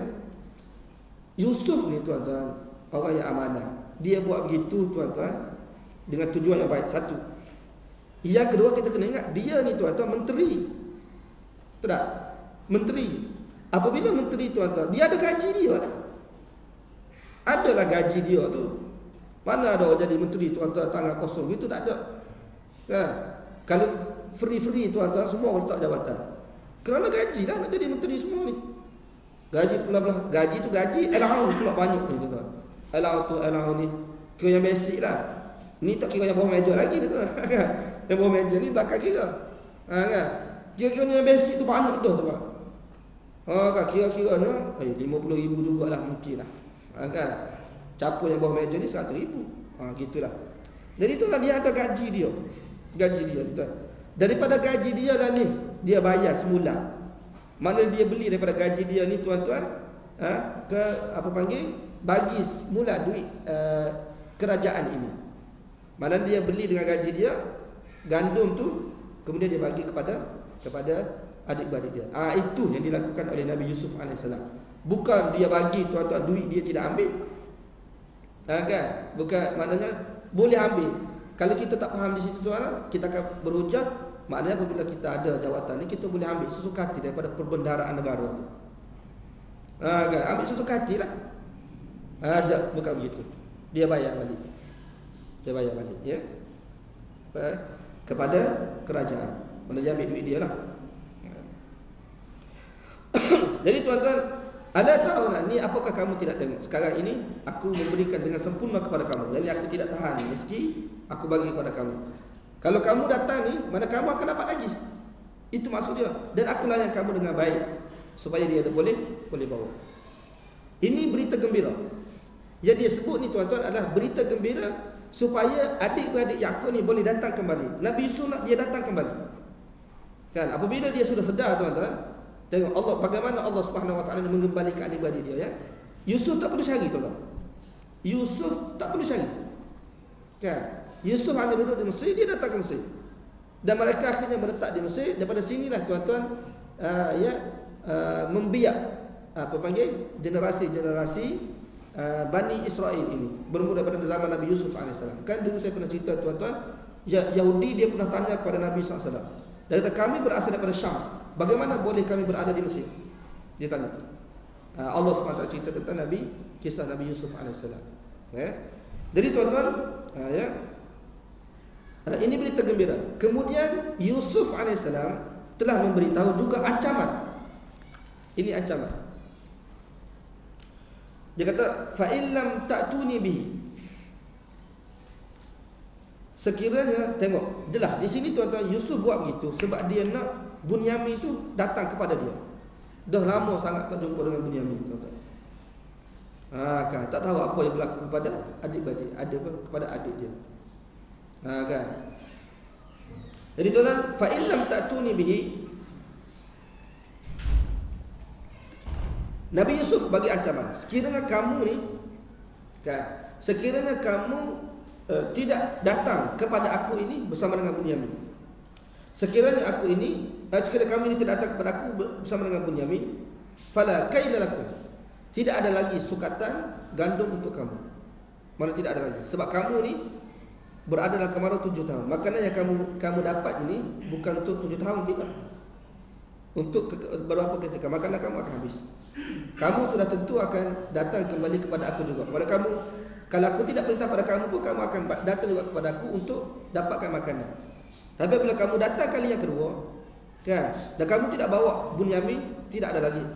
Yusuf ni tuan-tuan, orang yang amanah. Dia buat begitu tuan-tuan dengan tujuan yang baik. Satu. Yang kedua, kita kena ingat, dia ni tuan-tuan menteri. Betul tak? Menteri. Apabila menteri tuan-tuan, dia ada gaji dia lah. Adalah gaji dia tu. Mana ada orang jadi menteri tuan-tuan tangan kosong gitu, tak ada. Kan? Kalau free tuan-tuan, semua orang letak jabatan. Kerana gaji lah nak jadi menteri semua ni. Gaji pula gaji tu gaji allowance pula banyak ni tuan-tuan. Allowance ni kira yang basic lah. Ni tak kira yang bawah meja lagi tu kan. Yang bawah meja ni belakang kira. Kan? Kira-kira yang basic tu banyak dah tuan. Kan kira-kiranya 50,000 jugalah mungkin lah. Kan? Capur yang bawah meja ni 100,000. Gitulah. Jadi tu kan dia ada gaji dia. Gaji dia tuan. Daripada gaji dia lah ni, dia bayar semula. Mana dia beli daripada gaji dia ni tuan-tuan, ke apa panggil, bagi semula duit kerajaan ini. Mana dia beli dengan gaji dia gandum tu, kemudian dia bagi kepada adik-beradik dia. Itu yang dilakukan oleh Nabi Yusuf AS. Bukan dia bagi tuan-tuan, duit dia tidak ambil. Kan? Bukan, maknanya boleh ambil. Kalau kita tak faham di situ tuan, kita akan berhujah. Maknanya apabila kita ada jawatan ni, kita boleh ambil sesuka hati daripada perbendaharaan negara tu. Kan? Ambil sesuka hati lah. Bukan begitu. Dia bayar balik. Ya. Kepada kerajaan. Mana dia ambil duit dia lah. Jadi tuan-tuan, anda tahu tak, ni apakah kamu tidak tengok? Sekarang ini aku memberikan dengan sempurna kepada kamu. Jadi aku tidak tahan rezeki, aku bagi kepada kamu. Kalau kamu datang ni, mana kamu akan dapat lagi. Itu maksud dia. Dan aku layan kamu dengan baik, supaya dia boleh bawa. Ini berita gembira. Yang dia sebut ni tuan-tuan adalah berita gembira, supaya adik-beradik Yaqub ni boleh datang kembali. Nabi Yusuf nak dia datang kembali. Kan? Apabila dia sudah sedar tuan-tuan, tengok Allah, bagaimana Allah Subhanahu Wa Taala mengembalikan adik-beradik dia ya. Yusuf tak perlu cari tuan-tuan. Yusuf tak perlu cari. Kan? Yusuf hanya duduk di Mesir, dia datang ke Mesir. Dan mereka akhirnya menetap di Mesir. Daripada sinilah tuan-tuan membiak generasi Bani Israel ini. Bermula daripada zaman Nabi Yusuf AS. Kan dulu saya pernah cerita tuan-tuan, Yahudi dia pernah tanya kepada Nabi SAW. Dia kata, kami berasal daripada Syam, bagaimana boleh kami berada di Mesir? Dia tanya. Allah SWT cerita tentang kisah Nabi Yusuf AS. Jadi tuan-tuan, ini berita gembira. Kemudian Yusuf AS telah memberitahu juga ancaman. Ini ancaman. Dia kata fa illam ta'tuni bihi. Sekiranya tengok, jelas di sini tuan-tuan Yusuf buat begitu sebab dia nak Bunyamin itu datang kepada dia. Dah lama sangat tak jumpa dengan Bunyamin, tuan-tuan. Kan tak tahu apa yang berlaku kepada adik-adik, kepada adik dia. Kan. Jadi tuan-tuan, fa illam ta'tuni bihi, Nabi Yusuf bagi ancaman, sekiranya kamu ni kan, sekiranya kamu tidak datang kepada aku ini bersama dengan Bunyamin, sekiranya kamu ini tidak datang kepada aku bersama dengan Bunyamin, fala kaila lakum, tidak ada lagi sukatan gandum untuk kamu. Mana tidak ada lagi, sebab kamu ni berada dalam kemarau 7 tahun. Makanya yang kamu dapat ini bukan untuk 7 tahun, tidak, untuk beberapa ketika. Makanya kamu akan habis. Kamu sudah tentu akan datang kembali kepada aku juga. Pada kamu, kalau aku tidak perintah pada kamu pun, kamu akan datang juga kepada aku untuk dapatkan makanan. Tapi bila kamu datang kali yang kedua, kan, dan kamu tidak bawa Bunyamin, tidak ada lagi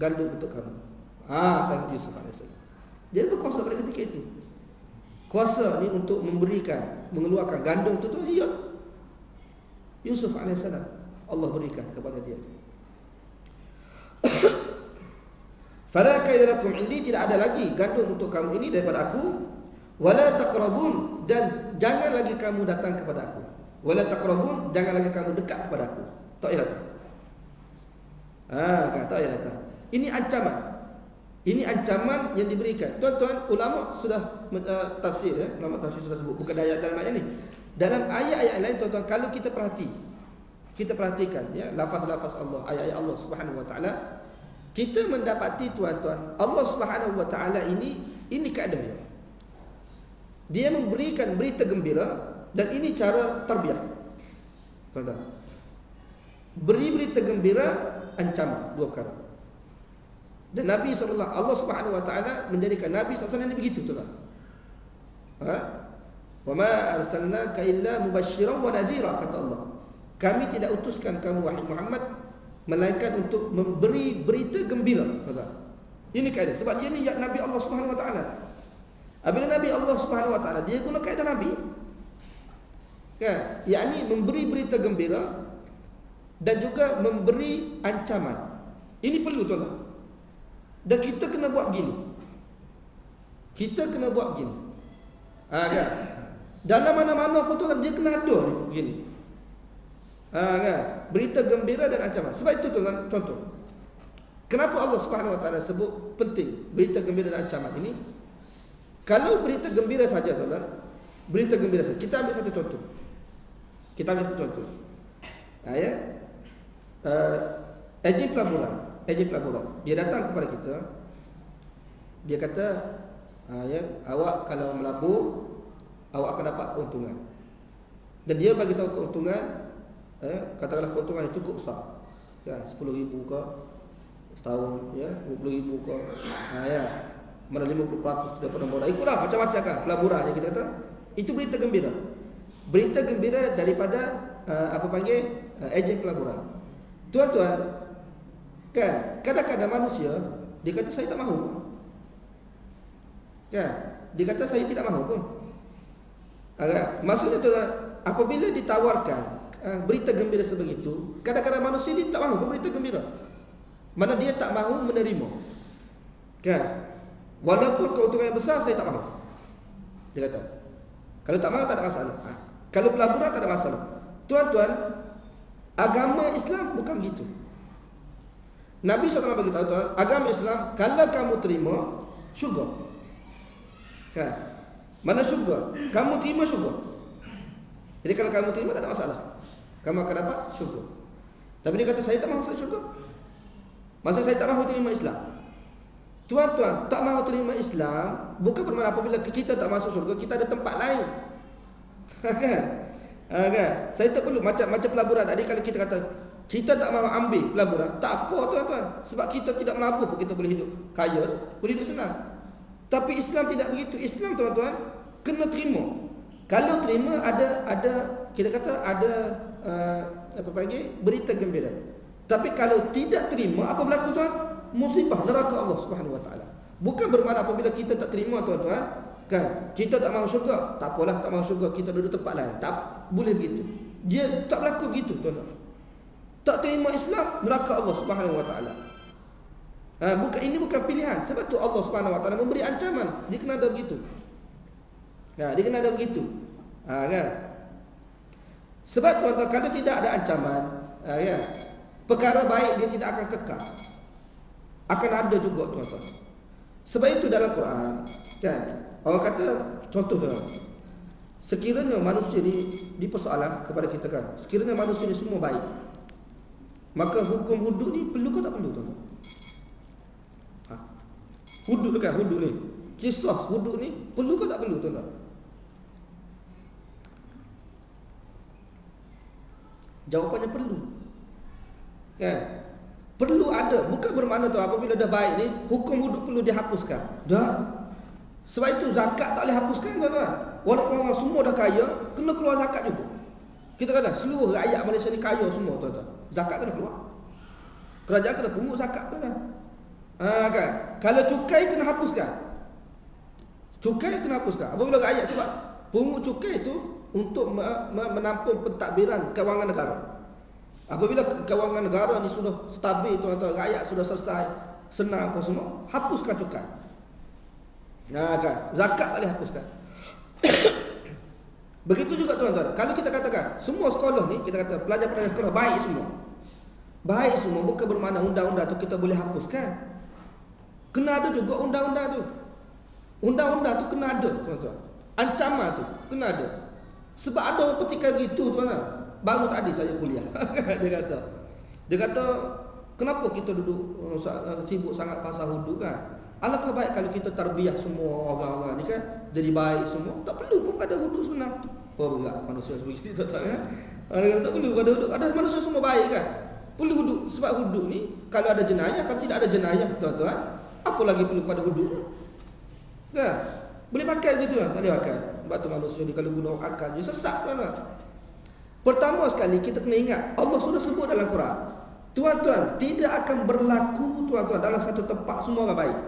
gandum untuk kamu. Kan Yusuf AS. Dia berkuasa pada ketika itu. Kuasa ni untuk memberikan, mengeluarkan gandum itu dia. Yusuf AS Allah berikan kepada dia. Fala kaila lakum indi, tidak ada lagi gandum untuk kamu ini daripada aku. Wala taqrabun, dan jangan lagi kamu datang kepada aku. Wala taqrabun, jangan lagi kamu dekat kepada aku. Tak payah datang. Kan, tak payah datang. Ini ancaman. Ini ancaman yang diberikan. Tuan-tuan, ulama sudah tafsir, ulama tafsir sudah sebut, bukan ayat dalam ayat ini. Dalam ayat-ayat lain, tuan-tuan, kalau kita perhatikan ya, lafaz-lafaz Allah, ayat-ayat Allah Subhanahu wa taala, kita mendapati tuan-tuan, Allah Subhanahu wa taala ini keadaan dia memberikan berita gembira, dan ini cara tarbiyah. Tuan-tuan, beri berita gembira, ancaman, dua perkara. Dan Nabi Allah Subhanahu wa taala menjadikan Nabi SAW ini begitu, tuan-tuan. Wa ma arsalnaka illa mubasysyiran wa nadhira, kata Allah. Kami tidak utuskan kamu wahai Muhammad melainkan untuk memberi berita gembira. Ini kaedah, sebab dia ni Nabi Allah Subhanahu wa taala. Apabila Nabi Allah Subhanahu wa taala, dia guna kaedah Nabi, kan, yakni memberi berita gembira dan juga memberi ancaman. Ini perlu, tuan-tuan. Dan kita kena buat begini. Kan? Dalam mana-mana pun, tuan-tuan, dia kena ada begini. Kan? Berita gembira dan ancaman. Sebab itu, tuan-tuan, contoh, kenapa Allah Subhanahu wa taala sebut penting berita gembira dan ancaman ini? Kalau berita gembira saja, tuan-tuan, berita gembira saja. Kita ambil satu contoh. Ejen pelaburan. Dia datang kepada kita. Dia kata, awak kalau melabur, awak akan dapat keuntungan. Dan dia bagi tahu keuntungan, katakanlah keuntungan yang cukup besar, ya, 10,000 ke setahun, ya, 20,000 ke, mana 50% daripada modal. Ikutlah macam-macam kan pelaburan yang kita kata. Itu berita gembira. Berita gembira daripada ejen pelaburan. Tuan-tuan, kan, kadang-kadang manusia dia kata saya tak mahu. Kan? Dia kata saya tidak mahu pun. Maksudnya, tuan-tuan, apabila ditawarkan berita gembira sebegitu, kadang-kadang manusia dia tak mahu pun berita gembira. Mana dia tak mahu menerima. Kan? Walaupun keuntungan yang besar, saya tak mahu. Dia kata, kalau tak mahu tak ada masalah. Kalau pelaburan tak ada masalah. Tuan-tuan, agama Islam bukan begitu. Nabi SAW beritahu, tuan, agama Islam, kalau kamu terima, syurga. Kan? Mana syurga? Kamu terima syurga. Jadi kalau kamu terima tak ada masalah, kamu akan dapat syurga. Tapi dia kata saya tak mahu syurga. Maksud saya tak mahu terima Islam. Tuan-tuan, tak mahu terima Islam bukan bermakna apabila kita tak masuk syurga, kita ada tempat lain. Kan? Saya tak perlu macam pelaburan tadi. Kalau kita kata kita tak mahu ambil pelaburan, tak apa, tuan-tuan, sebab kita tidak melabur pun kita boleh hidup kaya, boleh hidup senang. Tapi Islam tidak begitu. Islam, tuan-tuan, kena terima. Kalau terima, ada kita kata ada berita gembira. Tapi kalau tidak terima, apa berlaku tuan? Musibah neraka Allah Subhanahu wa taala. Bukan bermakna apabila kita tak terima tuan-tuan, kan, kita tak masuk syurga, tak apalah tak masuk syurga, kita duduk tempat lain. Tak boleh begitu. Dia tak berlaku begitu tuan-tuan. Tak terima Islam, neraka Allah Subhanahu wa taala. Ini bukan pilihan. Sebab tu Allah Subhanahu wa taala memberi ancaman. Dia kena ada begitu. Dia kena ada begitu. Kan? Sebab tuan-tuan, kalau tidak ada ancaman, ya, perkara baik dia tidak akan kekal. Akan ada juga tuan-tuan. Sebab itu dalam Quran, kan, orang kata, contoh tuan, sekiranya manusia dipersoalan kepada kita, kan, sekiranya manusia ni semua baik, maka hukum hudud ni perlu ke tak perlu tuan-tuan? Hudud kan, hudud ni, kisah hudud ni perlu ke tak perlu tuan-tuan? Jawapannya perlu. Kan? Perlu ada. Bukan bermakna tu apabila dah baik ni, hukum hudud perlu dihapuskan. Dah. Sebab itu zakat tak boleh hapuskan tuan-tuan. Walaupun orang semua dah kaya, kena keluar zakat juga. Kita kata seluruh rakyat Malaysia ni kaya semua tuan-tuan. Zakat kena keluar. Kerajaan kena pungut zakat tuan-tuan. Kan? Kalau cukai kena hapuskan. Cukai kena hapuskan. Apabila rakyat, sebab pungut cukai itu untuk menampung pentadbiran kewangan negara. Apabila kewangan negara ni sudah stabil tuan-tuan, rakyat sudah selesai, senang apa semua, hapuskan cukai. Kan? Zakat tak boleh hapuskan. Begitu juga tuan-tuan, kalau kita katakan semua sekolah ni, kita kata pelajar-pelajar sekolah baik semua. Baik semua, bukan bermakna undang-undang tu kita boleh hapuskan. Kena ada juga undang-undang tu. Undang-undang tu kena ada tuan-tuan. Ancaman tu kena ada. Sebab ada petikan begitu tuan-tuan. Baru tadi saya kuliah. Dia kata kenapa kita duduk sibuk sangat pasal hudud, kan? Alangkah baik kalau kita tarbiyah semua orang-orang ni, kan, jadi baik semua. Tak perlu pun pada hudud sebenar. Oh berat manusia sebegini tuan-tuan, kan? Tak perlu pada hudud. Ada manusia semua baik, kan? Perlu hudud. Sebab hudud ni kalau ada jenayah, kalau tidak ada jenayah tuan-tuan, apa lagi perlu pada hudud? Kan? Boleh pakai begitu, kan? Tak boleh pakai. Sebab tu manusia ni kalau guna akal dia sesat, tuan-tuan. Pertama sekali kita kena ingat, Allah sudah sebut dalam Quran, tuan-tuan, tidak akan berlaku tuan-tuan dalam satu tempat semua orang baik.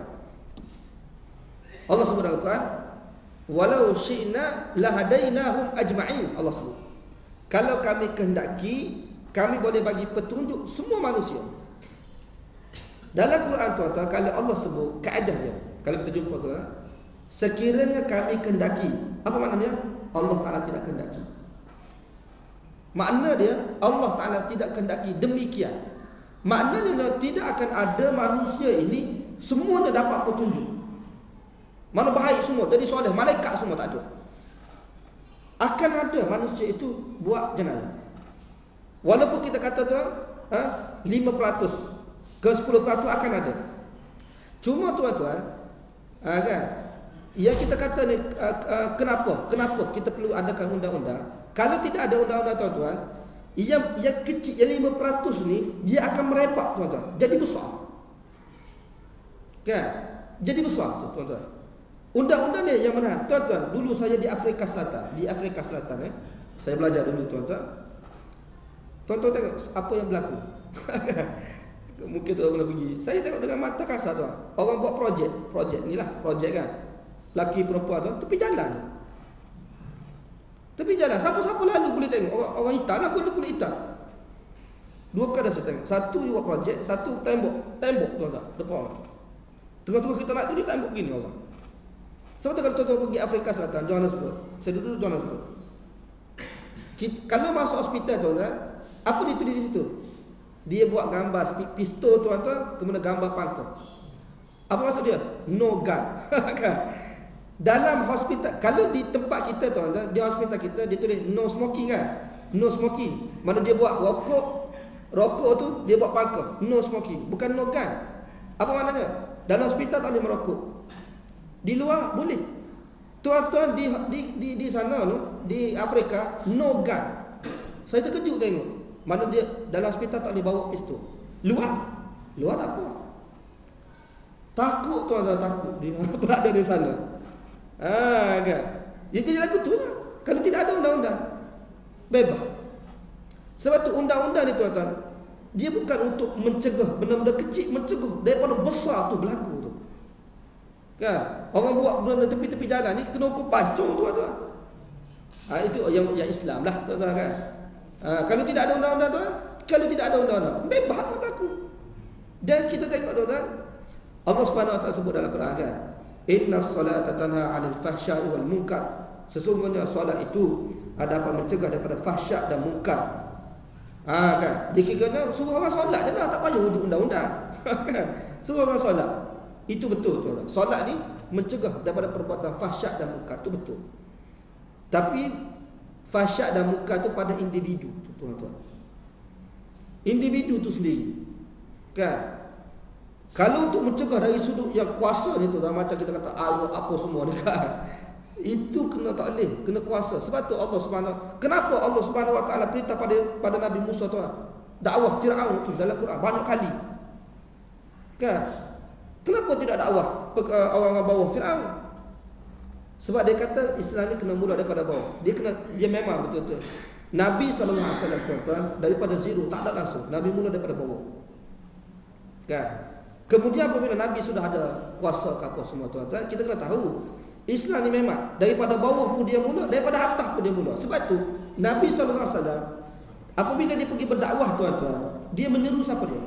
Allah sebut dalam Quran, walau syi'na lahadainahum ajma'in. Allah sebut, kalau kami kehendaki, kami boleh bagi petunjuk semua manusia. Dalam Quran tuan-tuan, kalau Allah sebut kaedah dia, kalau kita jumpa Quran, sekiranya kami kehendaki, apa maknanya? Allah Ta'ala tidak kehendaki. Makna dia, Allah Ta'ala tidak kehendaki demikian. Maknanya tidak akan ada manusia ini semuanya dapat petunjuk. Mana baik semua, jadi soleh, malaikat semua tak ada. Akan ada manusia itu buat jenayah. Walaupun kita kata tu 5% ke 10% akan ada. Cuma tuan-tuan, kan, yang kita kata ni, kenapa kita perlu adakan undang-undang? Kalau tidak ada undang-undang tuan-tuan, yang kecil, yang 5% ni, dia akan merebak tuan-tuan, jadi besar. Kan? Jadi besar tu tuan-tuan. Undang-undang ni yang mana? Tuan-tuan, dulu saya di Afrika Selatan. Saya belajar dulu tuan-tuan. Tuan-tuan tengok apa yang berlaku. Mungkin tuan boleh pergi. Saya tengok dengan mata kasar tuan. Orang buat projek ni lah, projek kan. Laki perempuan tuan, tepi jalan je. Tepi jalan, siapa-siapa lalu boleh tengok. Orang hitam lah, kulit hitam. Dua kali saya tengok. Satu buat projek, satu tembok tuan-tuan, depan. Tengah-tengah kita nak tu, dia tembok gini orang. Sebab tu kalau tuan-tuan pergi Afrika Selatan, Johannesburg, saya duduk Johannesburg. Kalau masuk hospital tuan-tuan, apa dia tulis di situ? Dia buat gambar pistol tuan-tuan, kemudian gambar pangkal. Apa maksud dia? No gun. Dalam hospital, kalau di tempat kita tuan-tuan, di hospital kita dia tulis no smoking, kan? No smoking. Mana dia buat rokok tu dia buat pangkal, no smoking, bukan no gun. Apa maknanya? Dalam hospital tak boleh merokok. Di luar boleh. Tuan-tuan di sana tu, di Afrika, no gun. Saya terkejut tengok. Mana dia dalam hospital tak boleh bawa pistol. Luar tak apa. Takut tuan-tuan, takut dia berada di sana. Kan? Dia jadi lagu tu lah. Kalau tidak ada undang-undang, bebas. Sebab tu undang-undang ni tuan-tuan, Dia bukan untuk mencegah benda-benda kecil, mencegah daripada besar tu berlaku tu. Kan? Orang buat benda tepi-tepi jalan ni kena hukum pancung tuan-tuan. Itu yang Islam lah tuan-tuan kan. Kalau tidak ada undang-undang tuan, kalau tidak ada undang-undang, bebas tak berlaku. Dan kita tengok tuan-tuan, Allah Subhanahu Wa Taala sebut dalam Quran kan, innas salata tanha 'anil fahsya'i wal munkar. Sesungguhnya solat itu ada apa mencegah daripada fahsyak dan munkar. Kan? Dikiranya suruh orang solat je lah, tak payah wujud undang-undang. Suruh orang solat. Itu betul tuan-tuan. Solat ni mencegah daripada perbuatan fahsyak dan munkar, itu betul. Tapi fahsyak dan munkar tu pada individu tuan-tuan. Individu tu sendiri. Kan? Kalau untuk mencegah dari sudut yang kuasa ni tuan-tuan, macam kita kata ayat apa semua ni kan, itu kena tak boleh, kena kuasa. Sebab tu Allah Subhanahu, kenapa Allah Subhanahu Wa Taala perintah pada Nabi Musa tuan, dakwah Firaun tu dalam Quran banyak kali. Kan? Kenapa tidak dakwah orang-orang bawah Firaun? Sebab dia kata Islam ni kena mula daripada bawah. Dia memang betul-betul Nabi SAW tuan-tuan, daripada zero, tak ada langsung. Nabi mula daripada bawah. Kan? Kemudian apabila Nabi sudah ada kuasa ke apa semua tuan-tuan, kita kena tahu Islam ni memang daripada bawah pun dia mula, daripada atas pun dia mula. Sebab tu Nabi SAW apabila dia pergi berdakwah tuan-tuan, dia menyeru siapa dia?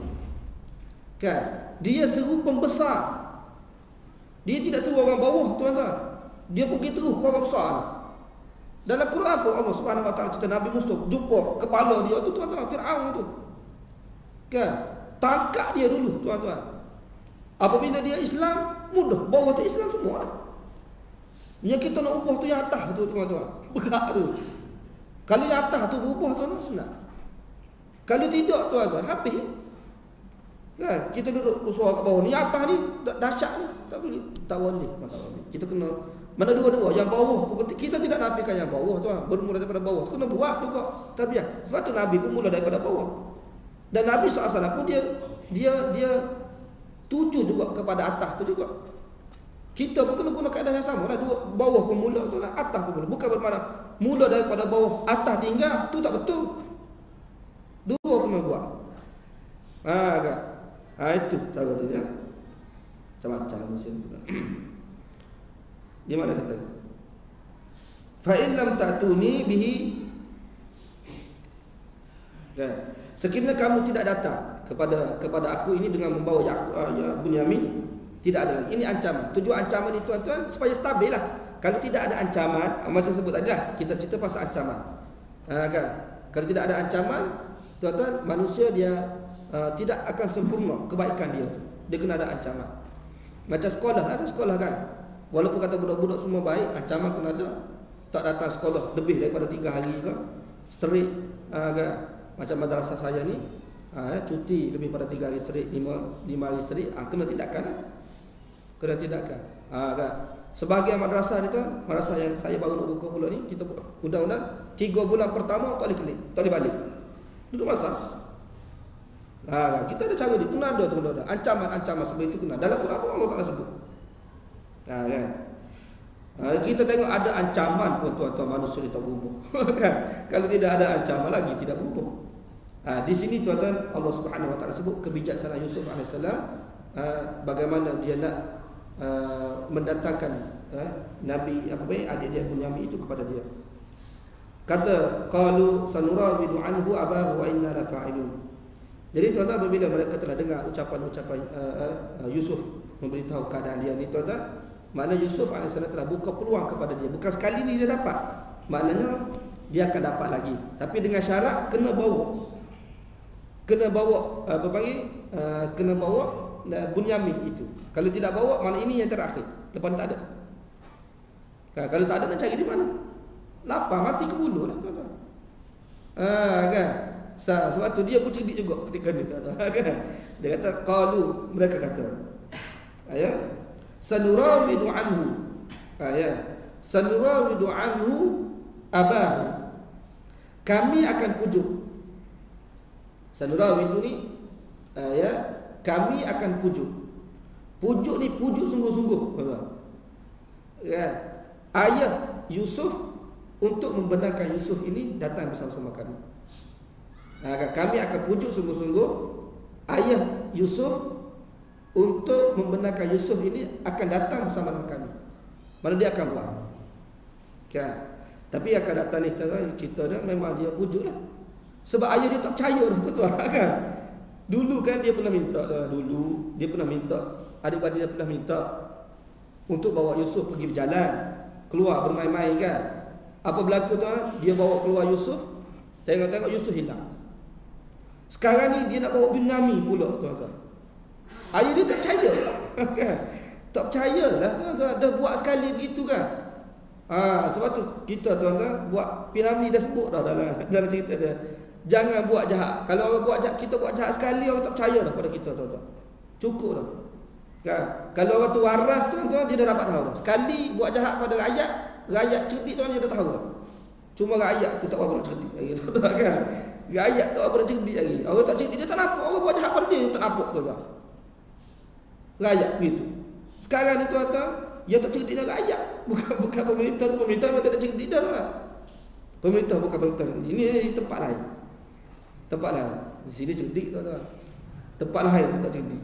Kan? Dia seru pembesar. Dia tidak seru orang bawah tuan-tuan. Dia pergi terus ke orang besar. Dalam Quran pun Allah Subhanahu Wa Taala cerita Nabi Musa jumpa kepala dia tu tuan-tuan, Firaun tu. Kan? Tangkap dia dulu tuan-tuan. Apabila dia Islam, mudah, bawah tu Islam semua lah. Yang kita nak ubah tu yang atas tu tuan-tuan, berat tu. Kalau yang atas tu berubah tuan-tuan, senang. Kalau tidak tuan-tuan, habis. Kan? Kita duduk usaha kat bawah ni, yang atas ni dahsyat ni, tak boleh. Tak boleh. Kita kena mana dua-dua, yang bawah pun penting. Kita tidak nafikan yang bawah tuan, bermula daripada bawah. Kena buat juga. Tapi sebab tu Nabi pun mula daripada bawah. Dan Nabi SAW pun dia tuju juga kepada atas tu juga. Kita pun kena guna kaedah yang sama lah. Dua, bawah pun mula tu lah, atas pun mula. Bukan bermakna mula daripada bawah, atas tinggal, tu tak betul. Dua kena buat. Kan? Itu cara dia. Macam-macam mesin tu lah. Di mana kata? Fa in lam ta'tuni bihi. Kan? Sekiranya kamu tidak datang kepada aku ini dengan membawa Bunyamin, tidak ada lagi. Ini ancaman. Tujuan ancaman ini tuan-tuan supaya stabil lah. Kalau tidak ada ancaman, macam sebut tadi lah, kita cerita pasal ancaman. Kan? Kalau tidak ada ancaman, tuan-tuan, manusia dia tidak akan sempurna kebaikan dia. Dia kena ada ancaman. Macam sekolah lah, sekolah kan. Walaupun kata budak-budak semua baik, ancaman kena ada. Tak datang sekolah lebih daripada 3 hari ke, straight. Kan? Macam madrasah saya ni, cuti lebih pada 3 hari straight, 5 hari straight, kena tindakan lah. Kena tindakan. Kan? Sebahagian madrasah ni tuan, madrasah yang saya baru nak buka pula ni, kita undang-undang 3 bulan pertama tak boleh kelik, tak boleh balik. Duduk masa. Kita ada cara dia, kena ada tu, kena ada. Ancaman-ancaman seperti itu kena. Dalam Quran pun Allah Ta'ala sebut. Kan? Kita tengok ada ancaman pun tuan-tuan, manusia ni tak berubah. Kan? Kalau tidak ada ancaman lagi, tidak berubah. Di sini tuan-tuan, Allah Subhanahu Wa Ta'ala sebut kebijaksanaan Yusuf AS, bagaimana dia nak mendatangkan Nabi adik dia Bunyamin itu kepada dia. Kata qalu sanurawidu anhu abahu wa inna la fa'ilun. Jadi tuan-tuan, apabila mereka telah dengar ucapan-ucapan Yusuf memberitahu keadaan dia ni tuan-tuan, makna Yusuf AS telah buka peluang kepada dia. Bukan sekali ni dia dapat, maknanya dia akan dapat lagi. Tapi dengan syarat kena bawa kena bawa Bunyamin itu. Kalau tidak bawa, mana ini yang terakhir. Lepas tak ada. Kalau tak ada, nak cari di mana? Lapar, mati ke bulu lah tuan-tuan. Kan? Sebab tu dia pun cerdik juga ketika ni tuan-tuan. Kan? Dia kata qalu, mereka kata sanurawidu anhu. Sanurawidu anhu abahu. Kami akan pujuk. Sanurawidu ni kami akan pujuk. Pujuk ni pujuk sungguh-sungguh. Ayah Yusuf untuk membenarkan Yusuf ini datang bersama-sama kami. Kami akan pujuk sungguh-sungguh ayah Yusuf untuk membenarkan Yusuf ini akan datang bersama dengan kami. Mana dia akan buat. Kan? Tapi akan datang ni cerita dia memang dia pujuk lah. Sebab ayah dia tak percaya dah tuan-tuan kan. Dulu kan dia pernah minta adik-adik dia pernah minta untuk bawa Yusuf pergi berjalan, keluar bermain-main kan. Apa berlaku tuan? Dia bawa keluar Yusuf, tengok-tengok Yusuf hilang. Sekarang ni dia nak bawa Binyamin pula tuan-tuan. Ayah dia tak percaya kan? Tak percaya lah tuan-tuan. Dah buat sekali begitu kan. Sebab tu kita tuan-tuan buat piramid dah sebut dah dalam cerita dia. Jangan buat jahat. Kalau orang buat jahat, kita buat jahat sekali, orang tak percaya dah pada kita tuan-tuan. Cukup dah kan? Kalau orang tu waras tuan-tuan, dia dah dapat tahu dah. Sekali buat jahat pada rakyat cerdik tuan, dia dah tahu dah. Cuma rakyat tu tak apa nak cerdik lagi tuan-tuan kan. Rakyat tak apa nak cerdik lagi. Orang tak cerdik, dia tak nampak. Orang buat jahat pada dia tak nampak tuan-tuan. Rakyat begitu. Sekarang ni tuan-tuan, yang tak cerdik dah rakyat. Bukan pemerintah tu, pemerintah memang tak cerdik dah tuan. Pemerintah bukan pemerintah. Ini tempat lain. Tempat lain. Di sini cerdik tuan-tuan. Tempat lain tu tak cerdik.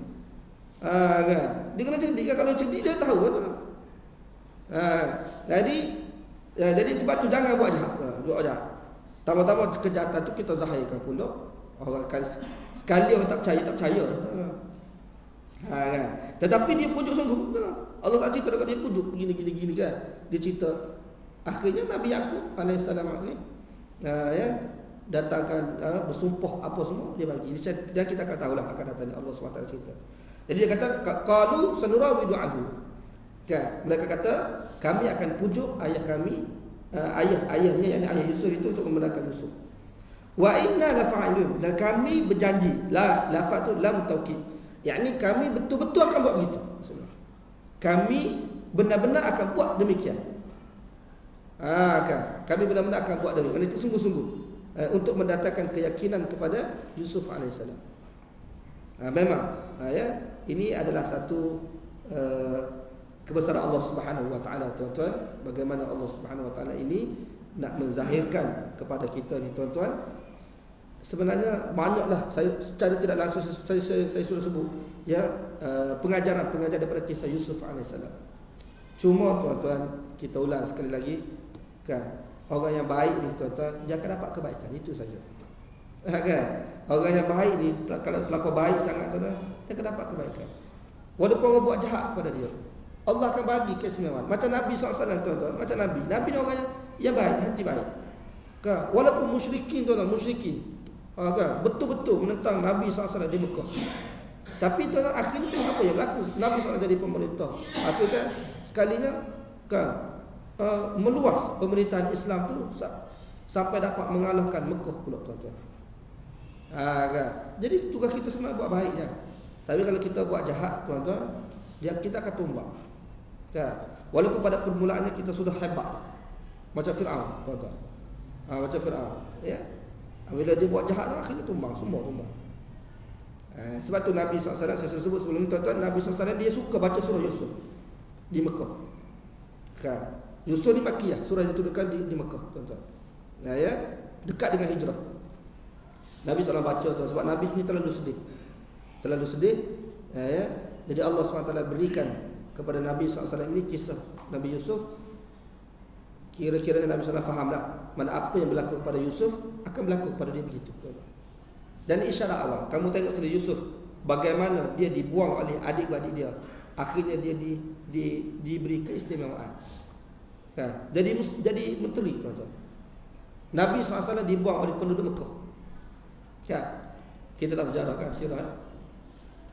Kan? Dia kena cerdik kan. Kalau cerdik dia tahu tuan-tuan. Jadi sebab tu jangan buat jahat. Buat jahat. Tambah-tambah kejahatan tu kita zahirkan pula. Orang akan sekali orang tak percaya tuan-tuan. Kan? Tetapi dia pujuk sungguh. Allah tak cerita dekat dia pujuk gini kan. Dia cerita akhirnya Nabi Yaqub alaihissalam ni datangkan bersumpah apa semua dia bagi. Dan kita akan tahulah akan datang Allah SWT cerita. Jadi dia kata qalu sanurawidu anhu. Kan? Mereka kata kami akan pujuk ayah kami, ayahnya yakni ayah Yusuf itu untuk membenarkan Yusuf. Wa inna la fa'ilun, dan kami berjanji. Lafaz tu lam taukid. Yakni kami betul-betul akan buat begitu. Kami benar-benar akan buat demikian. Kan? Kami benar-benar akan buat demikian. Itu sungguh-sungguh untuk mendatangkan keyakinan kepada Yusuf alaihissalam. Memang ini adalah satu kebesaran Allah Subhanahu wa taala tuan-tuan. Bagaimana Allah Subhanahu wa taala ini nak menzahirkan kepada kita ni tuan-tuan. Sebenarnya banyaklah saya secara tidak langsung saya sudah sebut pengajaran daripada kisah Yusuf alaihissalam. Cuma tuan-tuan kita ulang sekali lagi kan, orang yang baik ni tuan-tuan dia akan dapat kebaikan, itu saja. Kan? Orang yang baik ni kalau terlampau baik sangat tuan-tuan, dia akan dapat kebaikan. Walaupun orang buat jahat kepada dia, Allah akan bagi keistimewaan. Macam Nabi SAW tuan-tuan, macam Nabi ni orang yang baik, hati baik. Kan? Walaupun musyrikin tuan-tuan, kan? Betul-betul menentang Nabi SAW di Mekah. Tapi tuan-tuan akhirnya tengok apa yang berlaku. Nabi SAW jadi pemerintah. Akhirnya sekalinya kan meluas pemerintahan Islam tu sampai dapat mengalahkan Mekah pula tuan-tuan. Kan? Jadi tugas kita sebenarnya buat baik je. Tapi kalau kita buat jahat tuan-tuan, kita akan tumbang. Kan? Walaupun pada permulaannya kita sudah hebat. Macam Fir'aun tuan-tuan. Macam Fir'aun. Ya. Bila dia buat jahat akhirnya tumbang, semua tumbang. Sebab tu Nabi SAW, saya sebut sebelum tuan-tuan, Nabi SAW dia suka baca surah Yusuf di Mekah. Kan? Yusuf ni Makkiyah, surah yang diturunkan di Mekah tuan-tuan. Dekat dengan hijrah. Nabi SAW baca tuan, sebab Nabi ni terlalu sedih. Jadi Allah SWT berikan kepada Nabi SAW ini kisah Nabi Yusuf. Kira-kira Nabi SAW faham tak mana apa yang berlaku kepada Yusuf akan berlaku kepada dia begitu. Dan isyarat awal, kamu tengok sendiri Yusuf bagaimana dia dibuang oleh adik-adik dia. Akhirnya dia diberi keistimewaan. Kan? Jadi menteri tuan-tuan. Nabi SAW dibuang oleh penduduk Mekah. Kan? Kita tak sejarah kan sirah.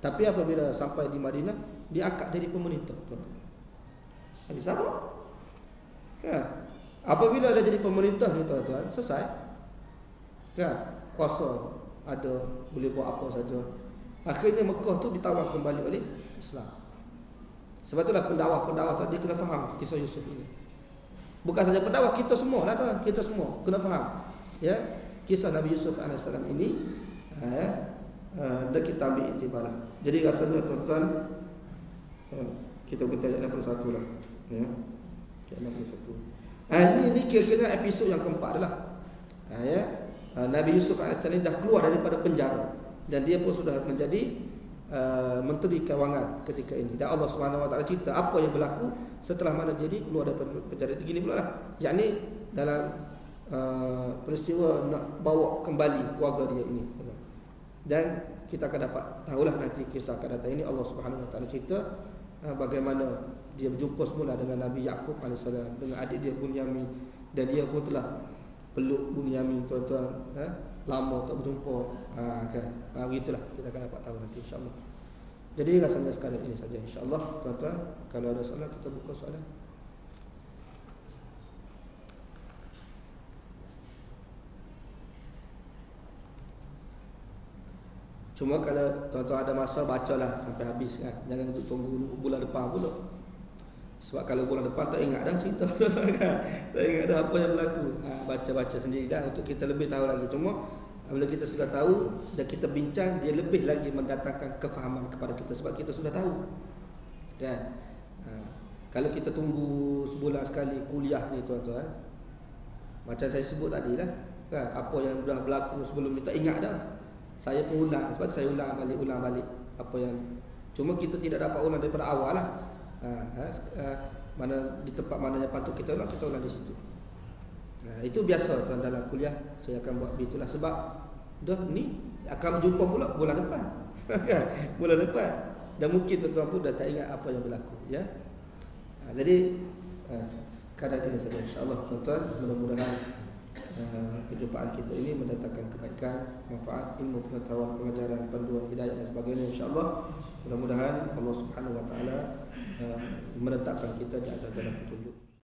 Tapi apabila sampai di Madinah, dia angkat jadi pemerintah tuan-tuan. Habis apa? Kan? Apabila dah jadi pemerintah ni tuan-tuan, selesai. Kan? Kuasa ada, boleh buat apa saja. Akhirnya Mekah tu ditawar kembali oleh Islam. Sebab itulah pendakwah tu dia kena faham kisah Yusuf ini. Bukan saja pendakwah, kita semua lah tuan, kita semua kena faham kisah Nabi Yusuf AS ini. Dan kita ambil iktibar lah. Jadi rasanya tuan-tuan kita berita ayat 61 lah. Ayat 61. Ini kira-kira episod yang keempat adalah Nabi Yusuf AS ini dah keluar daripada penjara dan dia pun sudah menjadi menteri kewangan ketika ini. Dan Allah Subhanahu Wa Taala cerita apa yang berlaku setelah mana dia keluar daripada penjara. Begini pula lah. Yakni dalam peristiwa nak bawa kembali keluarga dia ini. Dan kita akan dapat tahulah nanti kisah akan datang ini. Allah Subhanahu Wa Taala cerita bagaimana dia berjumpa semula dengan Nabi Yaqub AS, dengan adik dia Bunyamin, dan dia pun telah peluk Bunyamin, tuan-tuan, lama tak berjumpa, kan. Begitulah kita akan dapat tahu nanti insya-Allah. Jadi rasanya sekali ini saja insya-Allah, tuan-tuan. Kalau ada soalan kita buka soalan. Cuma kalau tuan-tuan ada masa, bacalah sampai habis, kan. Jangan tunggu bulan depan pula. Sebab kalau bulan depan tak ingat dah cerita, tuan-tuan, kan. Tak ingat dah apa yang berlaku. Baca-baca sendiri dah untuk kita lebih tahu lagi. Cuma bila kita sudah tahu dan kita bincang, dia lebih lagi mendatangkan kefahaman kepada kita sebab kita sudah tahu, kan. Kalau kita tunggu sebulan sekali kuliah ni, tuan-tuan, macam saya sebut tadi lah, kan, apa yang sudah berlaku sebelum ni tak ingat dah. Saya pun ulang, sebab saya ulang balik apa yang, cuma kita tidak dapat ulang daripada awal lah. Mana di tempat mana yang patut kita ulang di situ. Itu biasa, tuan, dalam kuliah saya akan buat begitulah sebab dah ni akan berjumpa pula bulan depan. Bulan depan, dan mungkin tuan-tuan pun dah tak ingat apa yang berlaku, ya. Jadi sekadar ini saja insya-Allah, tuan-tuan. Mudah-mudahan perjumpaan kita ini mendatangkan kebaikan, manfaat, ilmu, pengetahuan, pengajaran, panduan, hidayah dan sebagainya insya-Allah. Mudah-mudahan Allah Subhanahu Wa Taala menetapkan kita di atas jalan petunjuk.